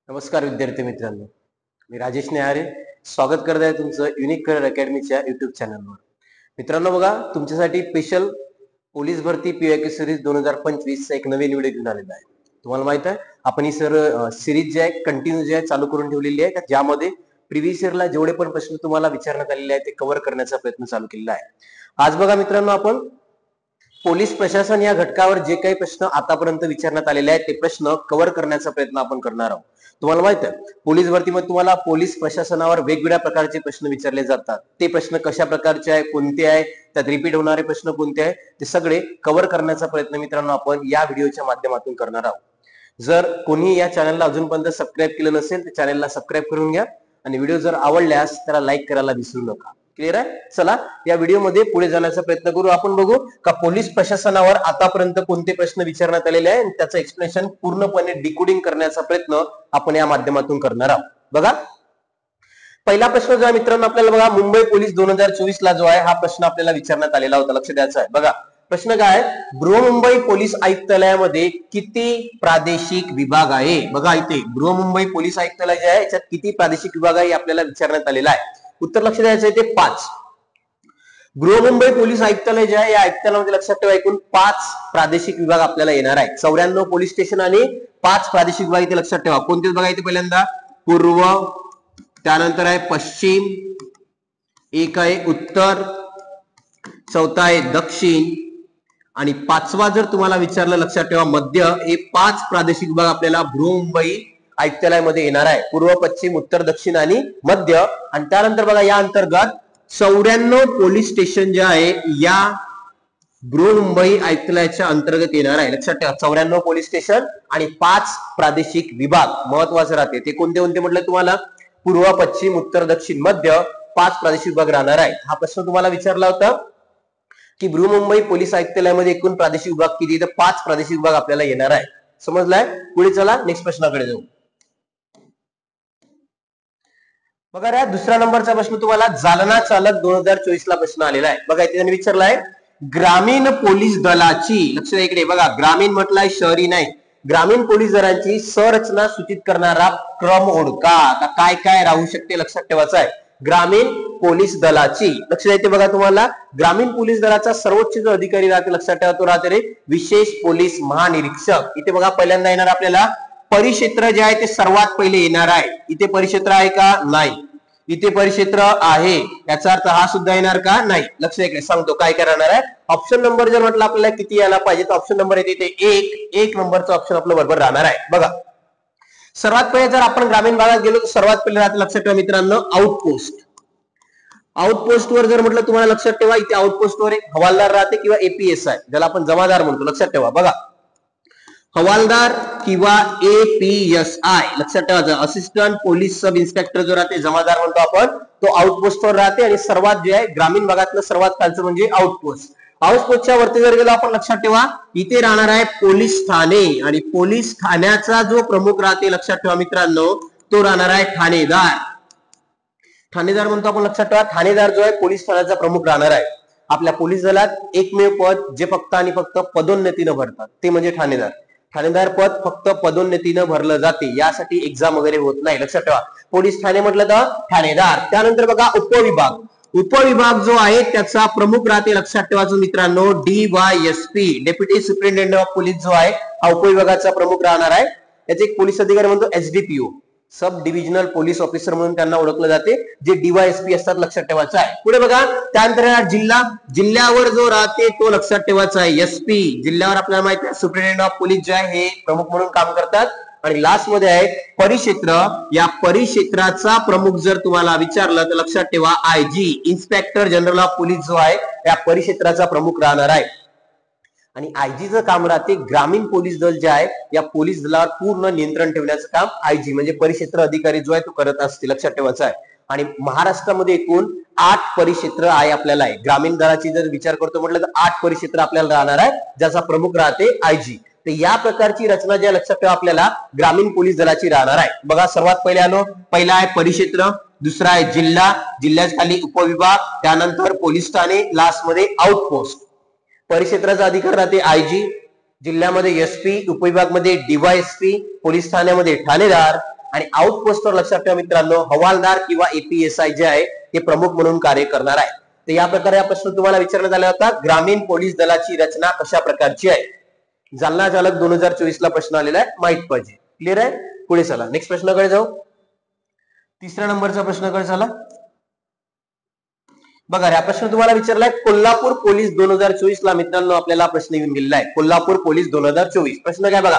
नमस्कार विद्यार्थी मित्रांनो, मी राजेश नेहारे स्वागत करत आहे तुमचं युनिक करिअर अकॅडमीच्या युट्यूब चॅनलवर. मित्रांनो बघा, तुमच्यासाठी स्पेशल पोलीस भरती पीवायक्यू सिरीज 2025 एक नवीन व्हिडिओ घेऊन आलेला आहे. तुम्हाला माहित आहे आपण ही सिरीज जी आहे कंटिन्यू जी आहे चालू करून ठेवलेली आहे, ज्यामध्ये प्रिव्हियस इयरला जेवढे पण प्रश्न तुम्हाला विचारण्यात आलेले आहेत ते कव्हर करण्याचा प्रयत्न चालू केलेला आहे. आज बघा मित्रांनो, आपण पोलीस प्रशासन या घटकावर जे काही प्रश्न आतापर्यंत विचारण्यात आलेले आहेत ते प्रश्न कव्हर करण्याचा प्रयत्न आपण करणार आहोत. तुम्हाला माहित आहे पोलीस भरतीमध्ये तुम्हाला पोलीस प्रशासनावर वेगवेगळ्या प्रकारचे प्रश्न विचारले जातात. ते प्रश्न कशा प्रकारचे आहे, कोणते आहे, त्यात रिपीट होणारे प्रश्न कोणते आहे, ते सगळे कव्हर करण्याचा प्रयत्न मित्रांनो आपण या व्हिडिओच्या माध्यमातून करणार आहोत. जर कोणी या चॅनलला अजूनपर्यंत सबस्क्राईब केलं नसेल तर चॅनलला सबस्क्राईब करून घ्या आणि व्हिडिओ जर आवडल्यास त्याला लाईक करायला विसरू नका. क्लिअर आहे? चला या व्हिडिओमध्ये पुढे जाण्याचा प्रयत्न करू. आपण बघू का पोलीस प्रशासनावर आतापर्यंत कोणते प्रश्न विचारण्यात आलेले आहे आणि त्याचं एक्सप्लेनेशन पूर्णपणे डिकोडिंग करण्याचा प्रयत्न आपण या माध्यमातून करणार आहोत. बघा, पहिला प्रश्न जो आहे मित्रांनो आपल्याला बघा, मुंबई पोलीस 2024 ला जो आहे हा प्रश्न आपल्याला विचारण्यात आलेला होता. लक्ष द्यायचं आहे. बघा प्रश्न काय आहे, बृहन्मुंबई पोलीस आयुक्तालयामध्ये किती प्रादेशिक विभाग आहे? बघा इथे बृहन्मुंबई पोलीस आयुक्तालय जे आहे याच्यात किती प्रादेशिक विभाग आहे आपल्याला विचारण्यात आलेला आहे. उत्तर लक्ष द्यायचं आहे ते 5. बृहन्मुंबई पोलीस आयुक्तालय जे आहे या आयुक्तालयामध्ये लक्षात ठेवा एकूण 5 प्रादेशिक विभाग आपल्याला येणार आहे. 94 पोलीस स्टेशन आणि 5 प्रादेशिक विभाग इथे लक्षात ठेवा. कोणते बघा इथे पहिल्यांदा पूर्व, त्यानंतर आहे पश्चिम, एक आहे उत्तर, चौथा आहे दक्षिण आणि 5वा जर तुम्हाला विचारलं लक्षात ठेवा मध्य. हे 5 प्रादेशिक विभाग आपल्याला बृहन्मुंबई आयुक्तालयामध्ये येणार आहे. पूर्व, पश्चिम, उत्तर, दक्षिण आणि मध्य. आणि त्यानंतर बघा या अंतर्गत 94 पोलीस स्टेशन जे आहे या बृहन्मुंबई आयुक्तालयाच्या अंतर्गत येणार आहे. लक्षात ठेवा 94 पोलीस स्टेशन आणि 5 प्रादेशिक विभाग महत्वाचे राहते. ते कोणते कोणते म्हटलं तुम्हाला? पूर्व, पश्चिम, उत्तर, दक्षिण, मध्य 5 प्रादेशिक विभाग राहणार आहे. हा प्रश्न तुम्हाला विचारला होता की बृहन्मुंबई पोलीस आयुक्तालयामध्ये एकूण प्रादेशिक विभाग किती? तर 5 प्रादेशिक विभाग आपल्याला येणार आहे. समजलाय? पुढे चला नेक्स्ट प्रश्नाकडे जाऊ. बघा या दुसऱ्या नंबरचा प्रश्न तुम्हाला जालना चालक 2024 ला प्रश्न आलेला आहे. बघा इथे त्यांनी विचारलाय ग्रामीण पोलीस दलाची, लक्ष द्या इकडे बघा, ग्रामीण म्हटलंय शहरी नाही, ग्रामीण पोलीस दलाची संरचना सूचित करणारा क्रम ओळखा. आता काय काय राहू शकते लक्षात ठेवायचं आहे. ग्रामीण पोलीस दलाची लक्ष द्यायचे बघा, तुम्हाला ग्रामीण पोलीस दलाचा सर्वोच्च जो अधिकारी राहते लक्षात ठेवा तो राहते रे विशेष पोलीस महानिरीक्षक. इथे बघा पहिल्यांदा येणार आपल्याला परिक्षेत्र जे आहे ते सर्वात पहिले येणार आहे. इथे परिक्षेत्र आहे का? नाही. इथे परिक्षेत्र आहे, याचा अर्थ हा सुद्धा येणार का? नाही. लक्ष द्या सांगतो काय काय राहणार आहे. ऑप्शन नंबर जर म्हटलं आपल्याला किती यायला पाहिजे तर ऑप्शन नंबर येते इथे 1 नंबरचा ऑप्शन आपलं बरोबर राहणार आहे. बघा सर्वात पहिले जर आपण ग्रामीण भागात गेलो तर सर्वात पहिले राहते लक्षात ठेवा मित्रांनो आउटपोस्ट. आउटपोस्ट वर जर म्हटलं तुम्हाला लक्षात ठेवा इथे आउटपोस्ट वर एक हवालदार राहते किंवा एपीएसआय ज्याला आपण जमादार म्हणतो. लक्षात ठेवा बघा हवालदार किंवा एपीएसआय लक्षात ठेवायचं. असिस्टंट पोलीस सब इन्स्पेक्टर जो राहते जमादार म्हणतो आपण, तो आउटपोस्ट वर राहते आणि सर्वात जे आहे ग्रामीण भागातलं सर्वात खालचं म्हणजे आउटपोस्ट. आउटपोस्टच्या वरती जर गेलो आपण लक्षात ठेवा इथे राहणार आहे पोलीस ठाणे आणि पोलीस ठाण्याचा जो प्रमुख राहते लक्षात ठेवा मित्रांनो तो राहणार आहे ठाणेदार. ठाणेदार म्हणतो आपण लक्षात ठेवा. ठाणेदार जो आहे पोलीस ठाण्याचा प्रमुख राहणार आहे. आपल्या पोलीस दलात एकमेव पद जे फक्त आणि फक्त पदोन्नतीनं भरतात ते म्हणजे ठाणेदार. ठाणेदार पद फक्त पदोन्नतीनं भरलं जाते, यासाठी एक्झाम वगैरे होत नाही. लक्षात ठेवा पोलीस ठाणे म्हटलं तर ठाणेदार. त्यानंतर बघा उपविभाग. उपविभाग जो आहे त्याचा प्रमुख राहते लक्षात ठेवायचं मित्रांनो DYSP deputy superintendent of police जो आहे हा उपविभागाचा प्रमुख राहणार आहे. याचे एक पोलीस अधिकारी म्हणतो SDPO सब डिव्हिजनल पोलीस ऑफिसर म्हणून त्यांना ओळखलं जाते, जे DYSP असतात. लक्षात ठेवायचं आहे. पुढे बघा त्यानंतर जिल्हा. जिल्ह्यावर जो राहते तो लक्षात ठेवायचा आहे SP. जिल्ह्यावर आपल्याला माहिती आहे सुपरिटेंडेंट ऑफ पोलीस जे आहे हे प्रमुख म्हणून काम करतात. आणि लास्ट मध्ये आहे परिक्षेत्र. या परिक्षेत्राचा प्रमुख जर तुम्हाला विचारलं तर लक्षात ठेवा IG inspector general of police जो आहे या परिक्षेत्राचा प्रमुख राहणार आहे. आणि आयजीचं काम राहते ग्रामीण पोलीस दल जे आहे या पोलीस दलावर पूर्ण नियंत्रण ठेवण्याचं काम IG म्हणजे परिक्षेत्र अधिकारी जो आहे तो करत असते. लक्षात ठेवायचं आहे. आणि महाराष्ट्रामध्ये एकूण 8 परिक्षेत्र आहे आपल्याला आहे. ग्रामीण दलाची जर विचार करतो म्हटलं तर 8 परिक्षेत्र आपल्याला राहणार आहे ज्याचा प्रमुख राहते IG. तर या प्रकारची रचना ज्या लक्षात ठेवा आपल्याला ग्रामीण पोलीस दलाची राहणार आहे. बघा सर्वात पहिले आलो, पहिला आहे परिक्षेत्र, दुसरा आहे जिल्हा, जिल्ह्याच्या खाली उपविभाग, त्यानंतर पोलीस ठाणे, लास्ट मध्ये आउटपोस्ट. परिक्षेत्राचा अधिकार राहते IG, जिल्ह्यामध्ये SP, उपविभागमध्ये DYSP, पोलीस ठाण्यामध्ये ठाणेदार आणि आउटपोस्टवर लक्षात ठेवा मित्रांनो हवालदार किंवा APSI जे आहे ते प्रमुख म्हणून कार्य करणार आहे. तर या प्रकारे हा प्रश्न तुम्हाला विचारण्यात आला होता. ग्रामीण पोलीस दलाची रचना कशा प्रकारची आहे? जालना चालक 2024 ला प्रश्न आलेला आहे, माहित पाहिजे. क्लिअर आहे? पुढे चला नेक्स्ट प्रश्नाकडे जाऊ. तिसऱ्या नंबरचा प्रश्नाकडे चला. बघा हा प्रश्न तुम्हाला विचारलाय कोल्हापूर पोलीस 2024 ला मित्रांनो आपल्याला प्रश्न येऊन गेलेला आहे. कोल्हापूर पोलीस 2024 प्रश्न काय बघा.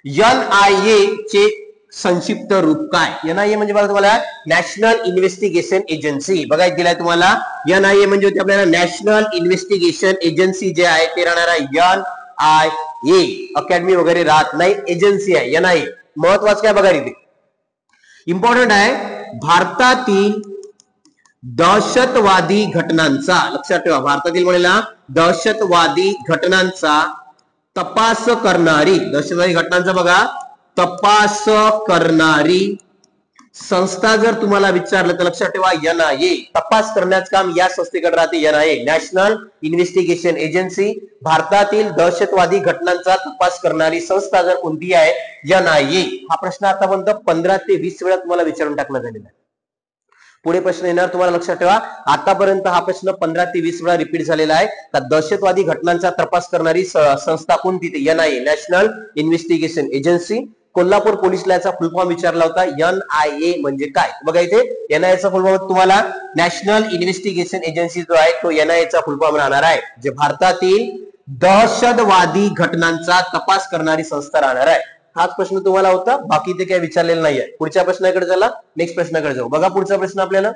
NIA चे संक्षिप्त रूप काय? NIA म्हणजे बघा तुम्हाला नॅशनल इन्व्हेस्टिगेशन एजन्सी. बघा दिलाय तुम्हाला NIA म्हणजे होते आपल्याला नॅशनल इन्व्हेस्टिगेशन एजन्सी जे आहे ते राहणार आहे NIA. अकॅडमी वगैरे राहत नाही, एजन्सी आहे NIA. महत्वाचं काय बघा इथे इम्पॉर्टंट आहे. भारतातील दहशतवादी घटनांचा लक्षात ठेवा भारतातील म्हणेला दहशतवादी घटनांचा तपास करणारी दहशतवादी घटनांचा बघा तपास करणारी संस्था जर तुम्हाला विचारलं तर लक्षात ठेवा NIA. तपास करण्याचं काम या संस्थेकडे राहते NIA नॅशनल इन्व्हेस्टिगेशन एजन्सी. भारतातील दहशतवादी घटनांचा तपास करणारी संस्था जर कोणती आहे NIA. हा प्रश्न आतापर्यंत 15 ते 20 वेळा तुम्हाला विचारून टाकण्यात आलेला आहे. पुढे प्रश्न येणार तुम्हाला लक्षात ठेवा. आतापर्यंत हा प्रश्न 15 ते 20 वेळा रिपीट झालेला आहे. तर दहशतवादी घटनांचा तपास करणारी संस्था कोणती? NIA national investigation agency. Kolhapur पोलीसला याचा फुल फॉर्म विचारला होता. NIA म्हणजे काय? बघा इथे NIA चा फुल फॉर्म तुम्हाला नॅशनल इन्व्हेस्टिगेशन एजन्सी जो आहे तो NIA चा फुल फॉर्म राहणार आहे, जे भारतातील दहशतवादी घटनांचा तपास करणारी संस्था राहणार आहे. हाच प्रश्न तुम्हाला होता, बाकी ते काही विचारलेलं नाहीये. पुढच्या प्रश्नाकडे चला, नेक्स्ट प्रश्नाकडे जाऊ. बघा पुढचा प्रश्न आपल्याला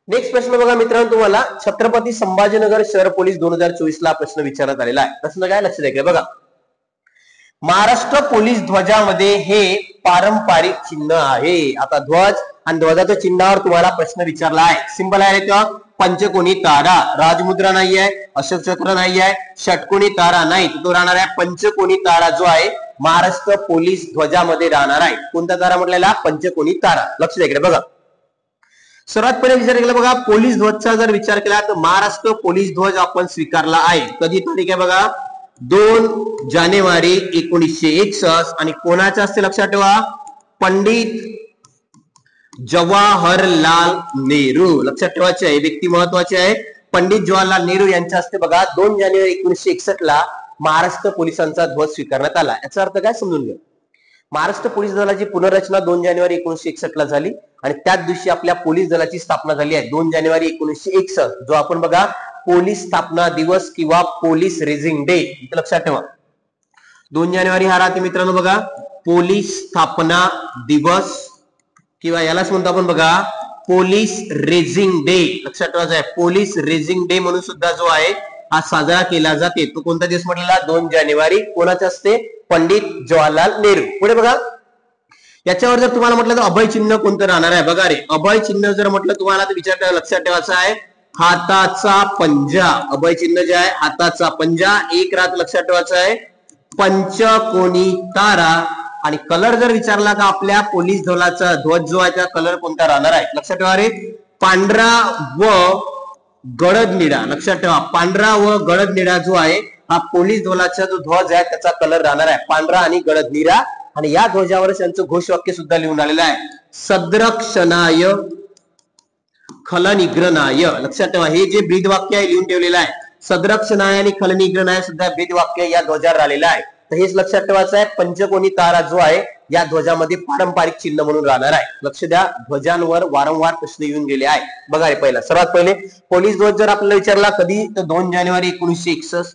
नेक्स्ट प्रश्न बघा मित्रांनो तुम्हाला छत्रपती संभाजीनगर शहर पोलीस 2024 ला प्रश्न विचारण्यात आलेला आहे. प्रश्न काय लक्ष द्या बघा. महाराष्ट्र पोलीस ध्वजामध्ये हे पारंपरिक चिन्ह आहे. आता ध्वज आणि ध्वजाच्या चिन्हावर तुम्हाला प्रश्न विचारला आहे. सिंबल आहे का पंचकोनी तारा, राजमुद्रा नाही आहे, अशोक चक्र नाही आहे, षटकोनी तारा नाही, तो राहणार आहे पंचकोनी तारा जो आहे महाराष्ट्र पोलीस ध्वजामध्ये राहणार आहे. कोणता तारा म्हटलेला? पंचकोनी तारा. लक्ष द्या इकडे बघा. सर्वात पहिले विचार केला बघा पोलीस ध्वजचा जर विचार केला तर महाराष्ट्र पोलीस ध्वज आपण स्वीकारला आहे. कधी तारीख आहे बघा 2 जानेवारी 1961 आणि कोणाच्या असते लक्षात ठेवा पंडित जवाहरलाल नेहरू. लक्षात ठेवायचे आहे, व्यक्ती महत्वाची आहे. पंडित जवाहरलाल नेहरू यांच्या हस्ते बघा 2 जानेवारी 1961 ला महाराष्ट्र पोलिसांचा ध्वज स्वीकारण्यात आला. याचा अर्थ काय समजून घ्या. महाराष्ट्र पोलीस दलाची पुनर्रचना 2 जानेवारी 1961 ला झाली आणि त्याच दिवशी आपल्या पोलीस दलाची स्थापना झाली आहे 2 जानेवारी 1961, जो आपण बघा पोलीस स्थापना दिवस किंवा पोलीस रेझिंग डे इथे लक्षात ठेवा. 2 जानेवारी हा राहते मित्रांनो बघा पोलीस स्थापना दिवस किंवा यालाच म्हणतो आपण बघा पोलीस रेझिंग डे. लक्षात ठेवायचं आहे पोलीस रेझिंग डे म्हणून सुद्धा जो आहे हा साजरा केला जाते. तो कोणता दिवस म्हटलेला? 2 जानेवारी. कोणाच्या हस्ते? पंडित जवाहरलाल नेहरू. पुढे बघा याच्यावर जर तुम्हाला म्हटलं तर अभय चिन्ह कोणतं राहणार आहे? बघा रे अभय चिन्ह जर म्हटलं तुम्हाला तर विचार लक्षात ठेवायचं आहे हाताचा पंजा. अभय चिन्ह जे आहे हाताचा पंजा. एक रात लक्षात ठेवायचं आहे पंचकोनी तारा. आणि कलर जर विचारला का आपल्या पोलीस दलाचा ध्वज जो आहे त्या कलर कोणता राहणार आहे? लक्षात ठेवा रे पांढरा व गडद निळा. लक्षात ठेवा पांढरा व गडद निळा जो आहे हा पोलीस दलाचा जो ध्वज आहे त्याचा कलर राहणार आहे पांढरा आणि गडद निळा. आणि या ध्वजावरच त्यांचं घोषवाक्य सुद्धा लिहून आलेलं आहे सद्रक्षणाय खलनिग्रहणाय. लक्षात ठेवा हे जे ब्रीद वाक्य आहे लिहून ठेवलेलं आहे सद्रक्षणाय आणि खलनिग्रहणाय सुद्धा ब्रीद वाक्य या ध्वजावर आलेलं आहे. तर हेच लक्षात ठेवायचं आहे पंचकोनी तारा जो आहे या ध्वजामध्ये पारंपरिक चिन्ह म्हणून राहणार आहे. लक्ष द्या ध्वजांवर वारंवार प्रश्न येऊन गेले आहे. बघा रे पहिला सर्वात पहिले पोलीस ध्वज जर आपल्याला विचारला कधी तर 2 जानेवारी 1961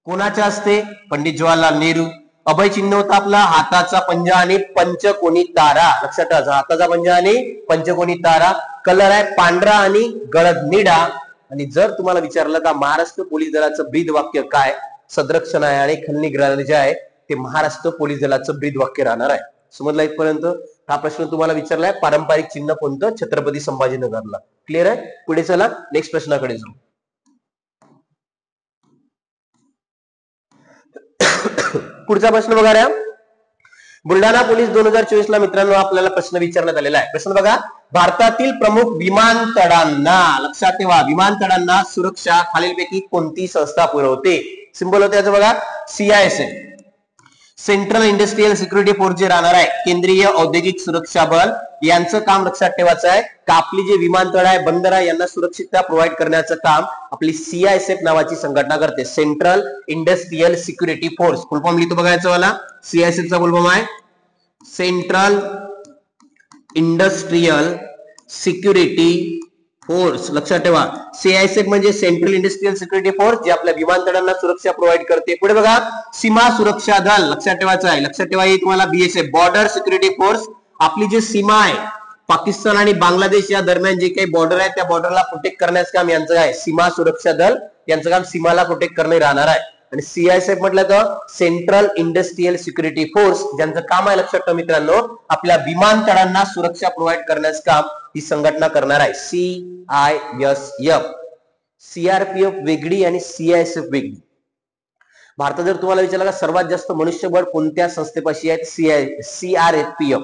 कोणाच्या हस्ते? पंडित जवाहरलाल नेहरू. अभय चिन्ह होता आपला हाताचा पंजा आणि पंचकोनी तारा. लक्षात ठेवायचा हाताचा पंजा आणि पंचकोनी तारा. कलर आहे पांढरा आणि गडद निळा. आणि जर तुम्हाला विचारलं का महाराष्ट्र पोलीस दलाचं ब्रीद वाक्य काय? सद्रक्षण आहे आणि खलनिग्रहण जे आहे ते महाराष्ट्र पोलीस दलाचं ब्रीद वाक्य राहणार आहे. समजला इथपर्यंत? हा प्रश्न तुम्हाला विचारलाय पारंपरिक चिन्ह कोणतं छत्रपती संभाजीनगरला. क्लिअर आहे? पुढे चला नेक्स्ट प्रश्नाकडे जाऊ. पुढचा प्रश्न बघा रे बुलढाणा पोलीस 2024 ला मित्रांनो आपल्याला प्रश्न विचारण्यात आलेला आहे. प्रश्न बघा भारतातील प्रमुख विमानतळांना लक्षात ठेवा विमानतळांना सुरक्षा खालीलपैकी कोणती संस्था पुरवते? सिंबल होते याचं बघा CISF. Central industrial security force जे राहणार आहे केंद्रीय औद्योगिक सुरक्षा बल, यांचं काम लक्षात ठेवायचं आहे का आपली जे विमानतळ आहे बंदर आहे यांना सुरक्षितता प्रोव्हाइड करण्याचं काम आपली CISF नावाची संघटना करते, सेंट्रल इंडस्ट्रियल सिक्युरिटी फोर्स. फुल फॉर्म लिहितो बघायचं मला. CISF चा फुल फॉर्म आहे सेंट्रल इंडस्ट्रियल सिक्युरिटी फोर्स. लक्षात ठेवा CISF म्हणजे सेंट्रल इंडस्ट्रियल सिक्युरिटी फोर्स जे आपल्या विमानतळांना सुरक्षा प्रोव्हाइड करते. पुढे बघा सीमा सुरक्षा दल. लक्षात ठेवायचं आहे. लक्षात ठेवा तुम्हाला BSF बॉर्डर सिक्युरिटी फोर्स. आपली जी सीमा आहे पाकिस्तान आणि बांगलादेश या दरम्यान जे काही बॉर्डर आहे त्या बॉर्डरला प्रोटेक्ट करण्याचं काम यांचं आहे. सीमा सुरक्षा दल यांचं काम सीमाला प्रोटेक्ट करणे राहणार आहे. आणि CISF म्हटलं तर सेंट्रल इंडस्ट्रियल सिक्युरिटी फोर्स ज्यांचं काम आहे लक्षात ठेवा मित्रांनो आपल्या विमानतळांना सुरक्षा प्रोव्हाइड करण्याचं काम ही संघटना करणार आहे. CISF. CRPF वेगळी आणि CISF वेगळी. भारतात जर तुम्हाला विचारलं का सर्वात जास्त मनुष्यबळ कोणत्या संस्थेपाशी आहे CRPF.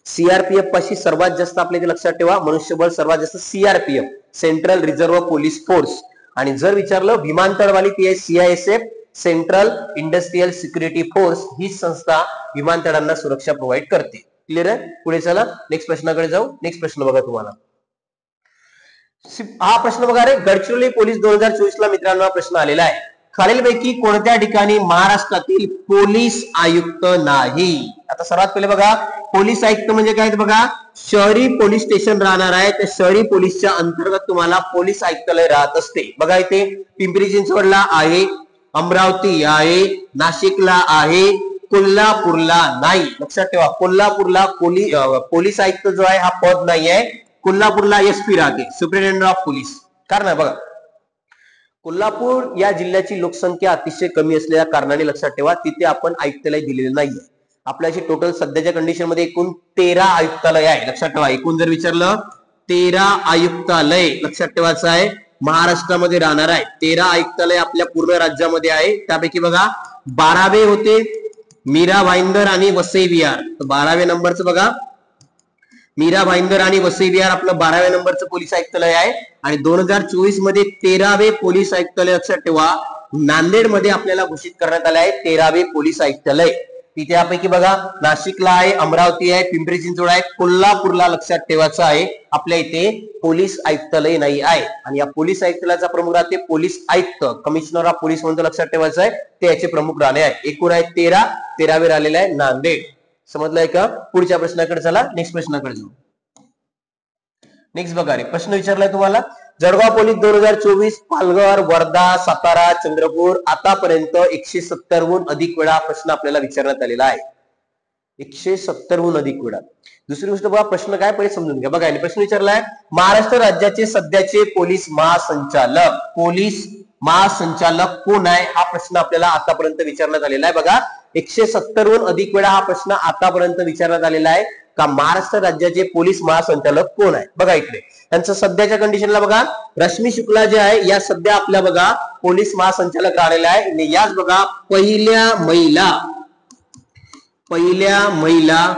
CRPF पाशी सर्वात जास्त आपल्या लक्षात ठेवा मनुष्यबळ सर्वात जास्त CRPF central reserve police force. आणि जर विचारलं विमानतळवाली ती आहे CISF central industrial security force. ही संस्था विमानतळांना सुरक्षा प्रोव्हाइड करते. क्लिअर आहे. पुढे चला नेक्स्ट प्रश्नाकडे जाऊ. नेक्स्ट प्रश्न बघा तुम्हाला हा प्रश्न बघा रे गडचिरोली पोलीस 2024 ला मित्रांनो हा प्रश्न आलेला आहे. खालीलपैकी कोणत्या ठिकाणी महाराष्ट्रातील पोलीस आयुक्त नाही. आता सर्वात पहिले बघा पोलीस आयुक्त म्हणजे काय बघा शहरी पोलीस स्टेशन राहणार आहे. त्या शहरी पोलीसच्या अंतर्गत तुम्हाला पोलीस आयुक्तालय राहत असते. बघा इथे पिंपरी चिंचवडला आहे, अमरावती आहे, नाशिकला आहे, कोल्हापूरला नाही. लक्षात ठेवा कोल्हापूरला पोलीस आयुक्त जो आहे हा पद नाही आहे. कोल्हापूरला SP राहते सुप्रिटेंडेंट ऑफ पोलीस. कारण आहे बघा कोल्हापूर या जिल्ह्याची लोकसंख्या अतिशय कमी असलेल्या कारणाने लक्षात ठेवा तिथे आपण आयुक्तालय दिलेलं नाहीये. आपल्याची टोटल सध्याच्या कंडिशन मध्ये एकूण 13 आयुक्तालय आहे. लक्षात ठेवा एकूण जर विचारलं 13 आयुक्तालय लक्षात ठेवायचं आहे महाराष्ट्रामध्ये राहणार आहे. 13 आयुक्तालय आपल्या पूर्ण राज्यामध्ये आहे. त्यापैकी बघा 12वे होते मीरा भाईंदर आणि वसई विहार. 12व्या नंबरचं बघा मीरा भाईंदर आणि वसई विहार आपलं 12व्या नंबरचं पोलीस आयुक्तालय आहे. आणि 2024 मध्ये 13वे पोलीस आयुक्तालय लक्षात ठेवा नांदेड मध्ये आपल्याला घोषित करण्यात आले आहे 13वे पोलीस आयुक्तालय. तिथे यापैकी बघा नाशिकला आहे, अमरावती आहे, पिंपरी चिंचवड आहे, कोल्हापूरला लक्षात ठेवायचं आहे आपल्या इथे पोलीस आयुक्तालय नाही आहे. आणि या पोलीस आयुक्तालयाचा प्रमुख राहते पोलीस आयुक्त कमिशनर ऑफ पोलीस म्हणून लक्षात ठेवायचं आहे ते याचे प्रमुख राहणे आहे. एकूण आहे 13वे राहिलेले आहे नांदेड. समजलंय का. पुढच्या प्रश्नाकडे चला नेक्स्ट प्रश्नाकडे जाऊ. नेक्स्ट बघा रे प्रश्न विचारलाय तुम्हाला जळगाव पोलीस 2024 पालघर, वर्धा, सातारा, चंद्रपूर आतापर्यंत 170हून अधिक वेळा प्रश्न आपल्याला विचारण्यात आलेला आहे. 170हून अधिक वेळा. दुसरी गोष्ट बघा प्रश्न काय पहिले समजून घ्या. बघा प्रश्न विचारलाय महाराष्ट्र राज्याचे सध्याचे पोलीस महासंचालक कोण आहे हा प्रश्न आपल्याला आतापर्यंत विचारण्यात आलेला आहे. बघा 170हून अधिक वेळा हा प्रश्न आतापर्यंत विचारण्यात आलेला आहे का महाराष्ट्र राज्याचे पोलीस महासंचालक कोण आहे. बघा इकडे त्यांचं सध्याच्या कंडिशनला बघा रश्मी शुक्ला जे आहे या सध्या आपल्या बघा पोलीस महासंचालक राहिलेल्या आहे. आणि याच बघा पहिल्या महिला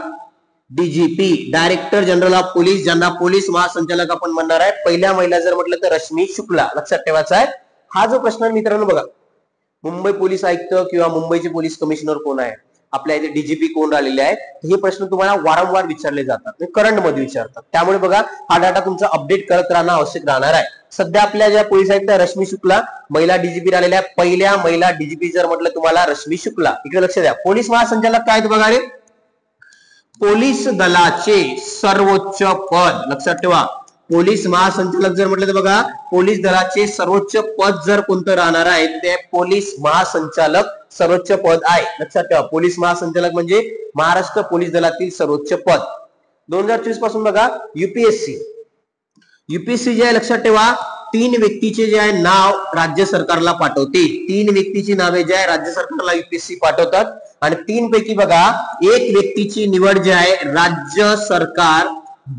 DGP director general of police ज्यांना पोलीस महासंचालक आपण म्हणणार आहे पहिल्या महिला जर म्हटलं तर रश्मी शुक्ला. लक्षात ठेवायचा आहे. हा जो प्रश्न मित्रांनो बघा मुंबई पोलीस आयुक्त किंवा मुंबईचे पोलीस कमिशनर कोण आहे आपल्या इथे DGP कोण राहिलेले आहे हे प्रश्न तुम्हाला वारंवार विचारले जातात करंट मध्ये विचारतात. त्यामुळे बघा हा डाटा तुमचा अपडेट करत राहणं आवश्यक राहणार आहे. सध्या आपल्या ज्या पोलीस आयुक्त रश्मी शुक्ला महिला DGP राहिलेल्या आहे. पहिल्या महिला DGP जर म्हटलं तुम्हाला रश्मी शुक्ला. इकडे लक्ष द्या पोलीस महासंचालक काय बघा रे पोलीस दलाचे सर्वोच्च पद. लक्षात ठेवा पोलीस महासंचालक जर म्हटलं तर बघा पोलीस दलाचे सर्वोच्च पद जर कोणतं राहणार आहे ते पोलीस महासंचालक सर्वोच्च पद आहे. लक्षात ठेवा पोलीस महासंचालक म्हणजे महाराष्ट्र पोलीस दलातील सर्वोच्च पद. 2024 पासून बघा UPSC जे आहे लक्षात ठेवा 3 व्यक्तीचे जे आहे नाव राज्य सरकारला पाठवते. 3 व्यक्तीची नावे जे आहे राज्य सरकारला UPSC पाठवतात. आणि 3 पैकी बघा एक व्यक्तीची निवड जी आहे राज्य सरकार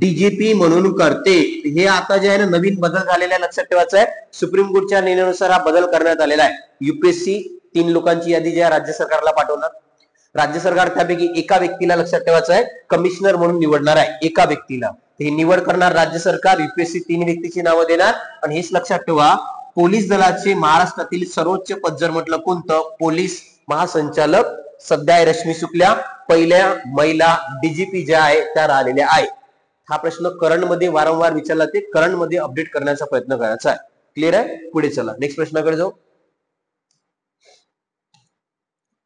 DGP म्हणून करते. हे आता जे आहे ना नवीन बदल झालेला आहे लक्षात ठेवायचं आहे. सुप्रीम कोर्टच्या निर्णयानुसार हा बदल करण्यात आलेला आहे. UPSC 3 लोकांची यादी जी आहे राज्य सरकारला पाठवणार. राज्य सरकार त्यापैकी एका व्यक्तीला लक्षात ठेवायचं आहे कमिशनर म्हणून निवडणार आहे. एका व्यक्तीला हे निवड करणार राज्य सरकार. UPSC 3 व्यक्तीची नावं देणार. आणि हेच लक्षात ठेवा पोलीस दलाचे महाराष्ट्रातील सर्वोच्च पद जर म्हटलं कोणतं पोलीस महासंचालक सध्या आहे रश्मी शुक्ला, पहिल्या महिला डीजीपी ज्या आहे त्या राहिलेल्या आहे. हा प्रश्न करंट मध्ये वारंवार विचारला ते करंट मध्ये अपडेट करण्याचा प्रयत्न करायचा आहे. क्लिअर आहे. पुढे चला नेक्स्ट प्रश्नाकडे जाऊ.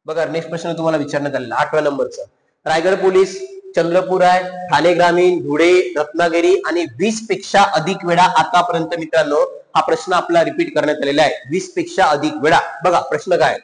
बघा नेक्स्ट प्रश्न तुम्हाला विचारण्यात आलेला 8व्या नंबरचा. रायगड पोलीस, चंद्रपूर आहे, ठाणे ग्रामीण, धुळे, रत्नागिरी आणि 20 पेक्षा अधिक वेळा आतापर्यंत मित्रांनो हा प्रश्न आपला रिपीट करण्यात आलेला आहे. 20 पेक्षा अधिक वेळा. बघा प्रश्न काय.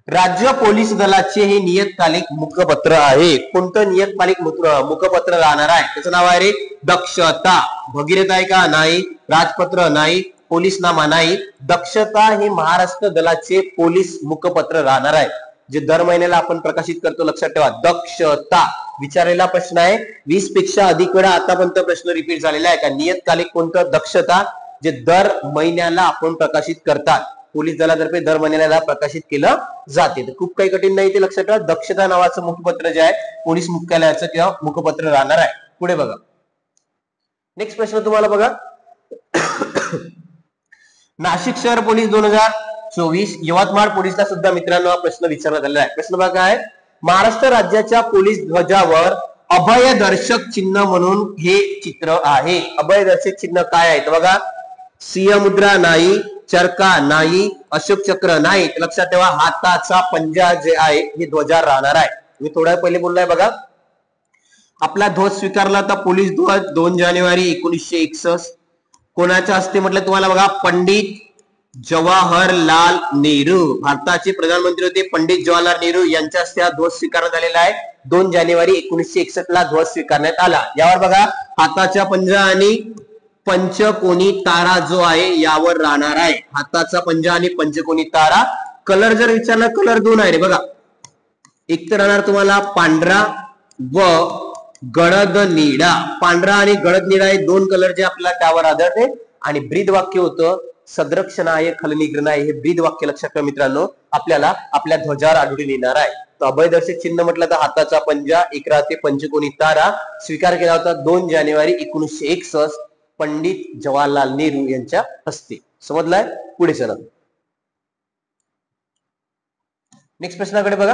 राज्य पोलीस दलाचे हे नियतकालिक मुखपत्र आहे. कोणतं नियतकालिक मुखपत्र राहणार आहे? त्याचं नाव आहे रे दक्षता. भगीरथ आहे का? नाही. राजपत्र नाही. पोलीसनामा नाही. दक्षता हे महाराष्ट्र दलाचे पोलीस मुखपत्र राहणार आहे, जे दर महिन्याला आपण प्रकाशित करतो. लक्षात ठेवा दक्षता. विचारलेला प्रश्न आहे. 20 पेक्षा अधिक वेळा आतापर्यंत प्रश्न रिपीट झालेला आहे का? नियतकालिक कोणतं? दक्षता, जे दर महिन्याला आपण प्रकाशित करतात. पोलीस दलातर्फे दर महिन्याला प्रकाशित केलं जाते. खूप काही कठीण नाही ते लक्षात ठेवा. दक्षता नावाचं मुखपत्र जे आहे पोलीस मुख्यालयाचं किंवा मुखपत्र राहणार आहे. पुढे बघा नेक्स्ट प्रश्न तुम्हाला बघा. नाशिक शहर पोलीस 2024, यवतमाळ पोलीसला सुद्धा मित्रांनो हा प्रश्न विचारण्यात आलेला आहे. प्रश्न बघा काय. महाराष्ट्र राज्याच्या पोलीस ध्वजावर अभयदर्शक चिन्ह म्हणून हे चित्र आहे. अभयदर्शक चिन्ह काय आहे? बघा सिंह मुद्रा नाही, चरका नाही, अशोक चक्र नाही. लक्षात ठेवा हाताचा पंजा जे आहे हे ध्वजावर राहणार आहे. मी थोड्या पहिले बोललोय बघा. आपला ध्वज स्वीकारला होता पोलीस ध्वज 2 जानेवारी 1961. कोणाच्या हस्ते म्हटलं तुम्हाला बघा? पंडित जवाहरलाल नेहरू, भारताचे प्रधानमंत्री होते पंडित जवाहरलाल नेहरू यांच्या हस्ते हा ध्वज स्वीकारण्यात आलेला आहे. 2 जानेवारी 1961 ला ध्वज स्वीकारण्यात आला. यावर बघा हाताचा पंजा आणि पंचकोनी तारा जो आहे यावर राहणार आहे. हाताचा पंजा आणि पंचकोनी तारा. कलर जर विचारला कलर 2 आहे रे बघा. एक तर राहणार तुम्हाला पांढरा व गडद निळा. पांढरा आणि गडद निळा हे 2 कलर जे आपल्याला त्यावर आढळते. आणि ब्रीद वाक्य होतं सदरक्षणाय खलनिग्रहणाय. हे ब्रीद वाक्य लक्षात ठेवा मित्रांनो आपल्याला आपल्या ध्वजावर आढळून येणार आहे. तर अभयदर्शक चिन्ह म्हटलं तर हाताचा पंजा, एक राहते पंचकोनी तारा. स्वीकार केला होता 2 जानेवारी 1961 पंडित जवाहरलाल नेहरू यांच्या हस्ते. समजलाय. पुढे चला नेक्स्ट प्रश्नाकडे बघा.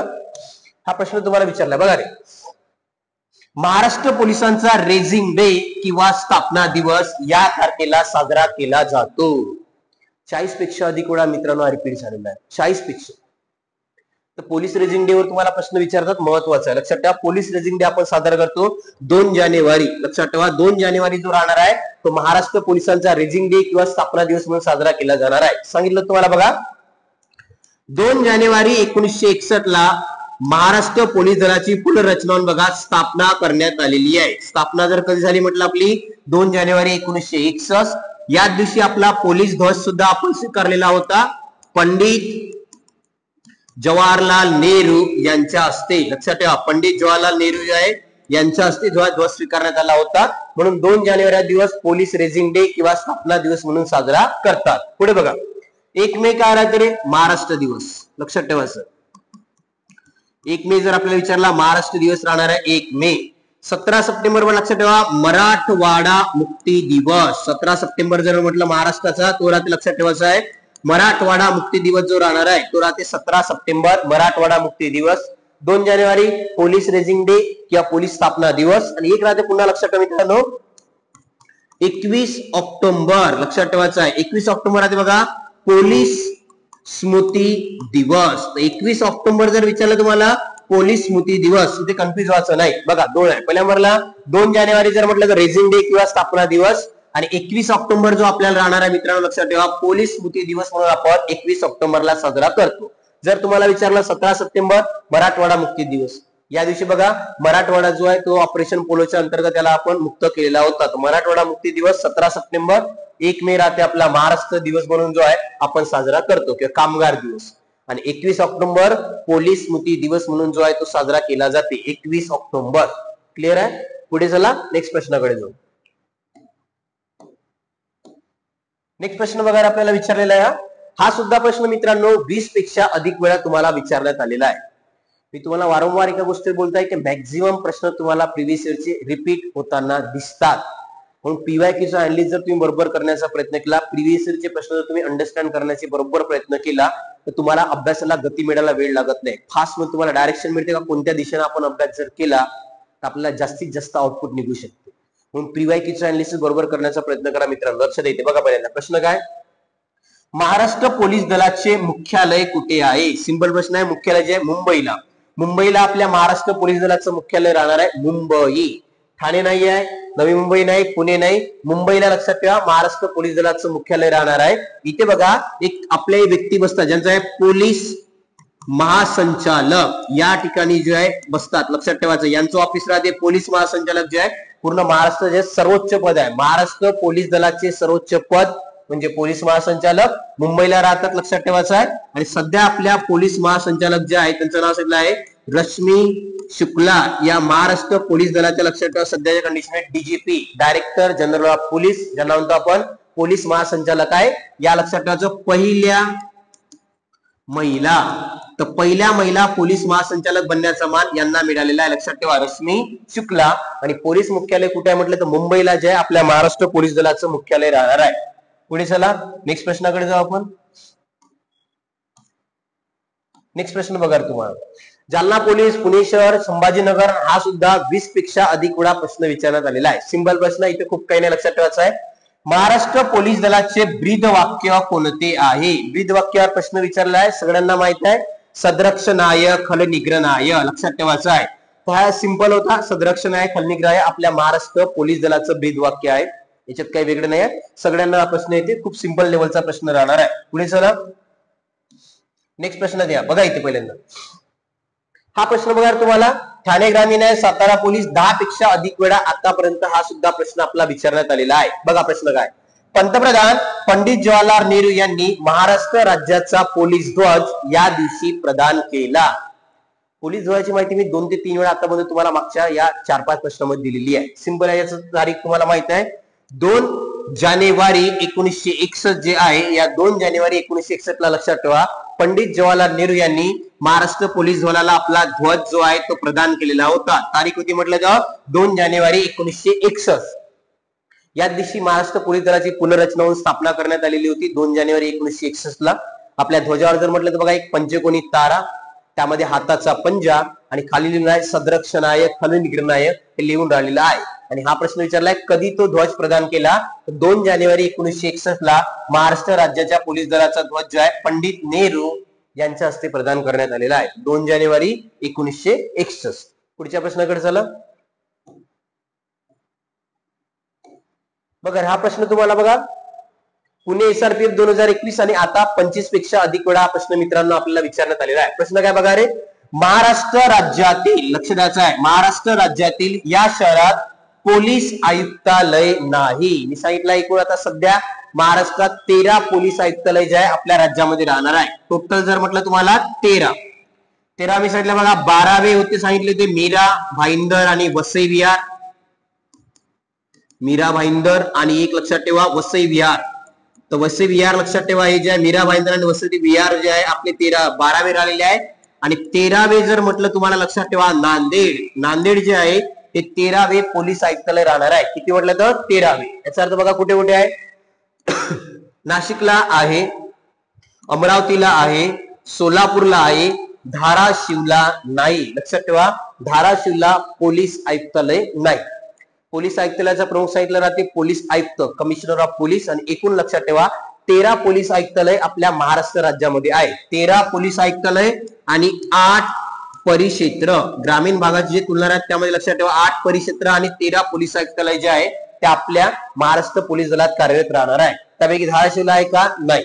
हा प्रश्न तुम्हाला विचारलाय बघा रे. महाराष्ट्र पोलिसांचा रेझिंग डे किंवा स्थापना दिवस या तारखेला साजरा केला जातो. 40 पेक्षा अधिक वेळा मित्रांनो रिपीट झालेला आहे. 40 पेक्षा. तर पोलीस रेझिंग डे वर तुम्हाला प्रश्न विचारतात. महत्वाचा आहे लक्षात ठेवा. पोलीस रेझिंग डे आपण साजरा करतो 2 जानेवारी. लक्षात ठेवा 2 जानेवारी जो राहणार आहे तो महाराष्ट्र पोलिसांचा रेझिंग डे किंवा स्थापना दिवस म्हणून साजरा केला जाणार आहे. सांगितलं तुम्हाला बघा. 2 जानेवारी 1961 ला महाराष्ट्र पोलीस दलाची पुनर्रचना बघा स्थापना करण्यात आलेली आहे. स्थापना जर कधी झाली म्हटलं आपली 2 जानेवारी 1961. या दिवशी आपला पोलीस ध्वज सुद्धा आपण स्वीकारलेला होता पंडित जवाहरलाल नेहरू यांच्या हस्ते. लक्षात ठेवा पंडित जवाहरलाल नेहरू जे आहे यांच्या हस्ते ध्वज स्वीकारण्यात आला होता. म्हणून 2 जानेवारी हा दिवस पोलीस रेझिंग डे किंवा स्थापना दिवस म्हणून साजरा करतात. पुढे बघा 1 मे काय राहते रे? महाराष्ट्र दिवस. लक्षात ठेवा सर 1 मे जर आपल्याला विचारला महाराष्ट्र दिवस राहणार आहे 1 मे. 17 सप्टेंबर वर लक्षात ठेवा मराठवाडा मुक्ती दिवस. 17 सप्टेंबर जर म्हटलं महाराष्ट्राचा तो राहते. लक्षात ठेवायचा आहे मराठवाडा मुक्ती दिवस जो राहणार आहे तो राहते 17 सप्टेंबर मराठवाडा मुक्ती दिवस. 2 जानेवारी पोलीस रेझिंग डे किंवा पोलीस स्थापना दिवस. आणि एक राहते पुन्हा लक्षात ठेवा मित्रांनो 21 ऑक्टोबर. लक्षात ठेवायचं आहे 21 ऑक्टोबर राहते बघा पोलीस स्मृती दिवस. 21 ऑक्टोबर जर विचारलं तुम्हाला पोलीस स्मृती दिवस इथे कन्फ्युज व्हायचं नाही. बघा 2 आहे. पहिल्या नंबरला 2 जानेवारी जर म्हटलं तर रेझिंग डे किंवा स्थापना दिवस. आणि 21 ऑक्टोबर जो आपल्याला राहणार आहे मित्रांनो लक्षात ठेवा पोलीस स्मृती दिवस म्हणून आपण 21 ऑक्टोबरला साजरा करतो. जर तुम्हाला विचारलं 17 सप्टेंबर मराठवाडा मुक्ती दिवस. या दिवशी बघा मराठवाडा जो आहे तो ऑपरेशन पोलोच्या अंतर्गत त्याला आपण मुक्त केलेला होता. मराठवाडा मुक्ती दिवस 17 सप्टेंबर. 1 मे राहते आपला महाराष्ट्र दिवस म्हणून जो आहे आपण साजरा करतो किंवा कामगार दिवस. आणि 21 ऑक्टोबर पोलीस स्मृती दिवस म्हणून जो आहे तो साजरा केला जाते 21 ऑक्टोबर. क्लिअर आहे. पुढे चला नेक्स्ट प्रश्नाकडे जाऊ. नेक्स्ट प्रश्न बघा आपल्याला विचारलेला आहे. हा सुद्धा प्रश्न मित्रांनो 20 पेक्षा अधिक वेळा तुम्हाला विचारण्यात आलेला आहे. मी तुम्हाला वारंवार एका गोष्टी बोलताय की मॅक्झिमम प्रश्न तुम्हाला प्रिव्हियस इयरचे रिपीट होताना दिसतात. म्हणून पीवायक्यूचा अनालिसिस जर तुम्ही बरोबर करण्याचा प्रयत्न केला, प्रिव्हियस इयरचे प्रश्न जर तुम्ही अंडरस्टँड करण्याचे बरोबर प्रयत्न केला, तर तुम्हाला अभ्यासाला गती मिळायला वेळ लागत नाही. फास्ट मध्ये तुम्हाला डायरेक्शन मिळते का कोणत्या दिशेने आपण अभ्यास जर केला तर आपल्याला जास्तीत जास्त आउटपुट निघू शकते. म्हणून पीवायक्यूचा अनालिसिस बरोबर करण्याचा प्रयत्न करा मित्रांनो. लक्ष द्यायचे बघा. पहिल्यांदा प्रश्न काय, महाराष्ट्र पोलीस दलाचे मुख्यालय कुठे आहे? सिंपल प्रश्न आहे. मुख्यालय जे आहे मुंबईला. मुंबईला आपल्या महाराष्ट्र पोलीस दलाचं मुख्यालय राहणार आहे मुंबई. ठाणे नाही आहे, नवी मुंबई नाही, पुणे नाही, मुंबईला लक्षात ठेवा महाराष्ट्र पोलीस दलाचं मुख्यालय राहणार आहे. इथे बघा एक आपले व्यक्ती बसतात ज्यांचं आहे पोलीस महासंचालक, या ठिकाणी जे आहे बसतात. लक्षात ठेवायचं यांचं ऑफिस राहते पोलीस महासंचालक जे आहे पूर्ण महाराष्ट्र जे सर्वोच्च पद आहे. महाराष्ट्र पोलीस दलाचे सर्वोच्च पद म्हणजे पोलीस महासंचालक मुंबईला राहतात. लक्षात ठेवायचं आहे. आणि सध्या आपल्या पोलीस महासंचालक जे आहे त्यांचं नाव सांगितलं आहे रश्मी शुक्ला. या महाराष्ट्र पोलीस दलाच्या लक्षात ठेवा सध्याच्या कंडिशन आहे DGP, director general of police, ज्यांना म्हणतो आपण पोलीस महासंचालक आहे. या लक्षात ठेवायचं पहिल्या महिला, तर पहिल्या महिला पोलीस महासंचालक बनण्याचा मान यांना मिळालेला आहे. लक्षात ठेवा रश्मी शुक्ला. आणि पोलीस मुख्यालय कुठे आहे म्हटलं तर मुंबईला जे आहे आपल्या महाराष्ट्र पोलीस दलाचं मुख्यालय राहणार आहे. पुढे चला नेक्स्ट प्रश्नाकडे जाऊ आपण. नेक्स्ट प्रश्न बघा तुम्हाला, जालना पोलीस, पुणे शहर, संभाजीनगर हा सुद्धा 20 पेक्षा अधिक वेळा प्रश्न विचारण्यात आलेला आहे. सिंपल प्रश्न, इथे खूप काही नाही लक्षात ठेवायचं आहे. महाराष्ट्र पोलीस दलाचे ब्रीद वाक्य कोणते आहे? ब्रीद वाक्यावर प्रश्न विचारला आहे, सगळ्यांना माहित आहे सदरक्षणाय खलनिग्रहणाय. लक्षात ठेवायचं आहे. हा सिंपल होता, सदरक्षणाय खलनिग्रहाय आपल्या महाराष्ट्र पोलीस दलाचं ब्रीद वाक्य आहे. याच्यात काही वेगळं नाही आहे, सगळ्यांना प्रश्न येते, खूप सिंपल लेवलचा प्रश्न राहणार आहे. पुढे चला नेक्स्ट प्रश्न द्या बघा. इथे पहिल्यांदा हा प्रश्न बघा तुम्हाला, ठाणे ग्रामीण आहे, सातारा पोलीस 10 पेक्षा अधिक वेळा आतापर्यंत हा सुद्धा प्रश्न आपला विचारण्यात आलेला आहे. बघा प्रश्न काय, पंतप्रधान पंडित जवाहरलाल नेहरू यांनी महाराष्ट्र राज्याचा पोलीस ध्वज या दिवशी प्रदान केला. पोलीस ध्वजाची माहिती मी 2 ते 3 वेळा आतापर्यंत तुम्हाला मागच्या या 4-5 प्रश्नामध्ये दिलेली आहे. सिंपल आहे, याची तारीख तुम्हाला माहित आहे 2 जानेवारी 1961 जे आहे, या 2 जानेवारी 1961 ला लक्षात ठेवा पंडित जवाहरलाल नेहरू यांनी महाराष्ट्र पोलीस दलाला आपला ध्वज जो आहे तो प्रदान केलेला होता. तारीख होती म्हटलं तर 2 जानेवारी 1961. या दिवशी महाराष्ट्र पोलीस दलाची पुनर्रचना होऊन स्थापना करण्यात आलेली होती 2 जानेवारी 1961 ला. आपल्या ध्वजावर जर म्हटलं तर बघा एक पंचकोनी तारा, त्यामध्ये हाताचा पंजा आणि खाली लिहिलं आहे सदरक्षणाय खलनिग्रहणाय हे लिहून राहिलेलं आहे. आणि हा प्रश्न विचारलाय कधी तो ध्वज प्रदान केला, 2 जानेवारी 1961 ला महाराष्ट्र राज्याच्या पोलीस दलाचा ध्वज जो आहे पंडित नेहरू यांच्या हस्ते प्रदान करण्यात आलेला आहे 2 जानेवारी 1961. पुढच्या प्रश्नाकडे चला बघा. हा प्रश्न तुम्हाला बघा पुणे एसआरपीएफ 2021 आणि आता 25 पेक्षा अधिक वेळा हा प्रश्न मित्रांनो आपल्याला विचारण्यात आलेला आहे. प्रश्न काय बघा रे, महाराष्ट्र राज्यातील, लक्ष द्यायचं आहे, महाराष्ट्र राज्यातील या शहरात पोलीस आयुक्तालय नाही. मी सांगितलं एकूण आता सध्या महाराष्ट्रात 13 पोलीस आयुक्तालय जे आहे आपल्या राज्यामध्ये राहणार आहे. टोटल जर म्हटलं तुम्हाला 13 मी सांगितलं बघा. 12वे होते सांगितले ते मीरा भाईंदर आणि वसई विहार. मीरा भाईंदर आणि एक लक्षात ठेवा वसई विहार. तर वसई विहार लक्षात ठेवा, हे जे आहे मीरा भाईंदर आणि वसई विहार जे आहे आपले 12वे राहिलेले आहे. आणि 13वे जर म्हटलं तुम्हाला लक्षात ठेवा नांदेड जे आहे ते 13वे पोलीस आयुक्तालय राहणार आहे. किती म्हटलं तर 13वे. याचा अर्थ बघा कुठे कुठे आहे, नाशिकला आहे, अमरावतीला आहे, सोलापूरला आहे, धाराशिवला नाही. लक्षात ठेवा धाराशिवला पोलीस आयुक्तालय नाही. पोलीस आयुक्तालयाचा प्रमुख सांगितलं राहते पोलीस आयुक्त, कमिशनर ऑफ पोलीस. आणि एकूण लक्षात ठेवा 13 पोलीस आयुक्तालय आपल्या महाराष्ट्र राज्यामध्ये आहे. 13 पोलीस आयुक्तालय आणि 8 परिक्षेत्र. ग्रामीण भागाची जे तुलना आहेत त्यामध्ये लक्षात ठेवा 8 परिक्षेत्र आणि 13 पोलीस आयुक्तालय जे आहे ते आपल्या महाराष्ट्र पोलीस दलात कार्यरत राहणार आहे. त्यापैकी धाराशिवला आहे का नाही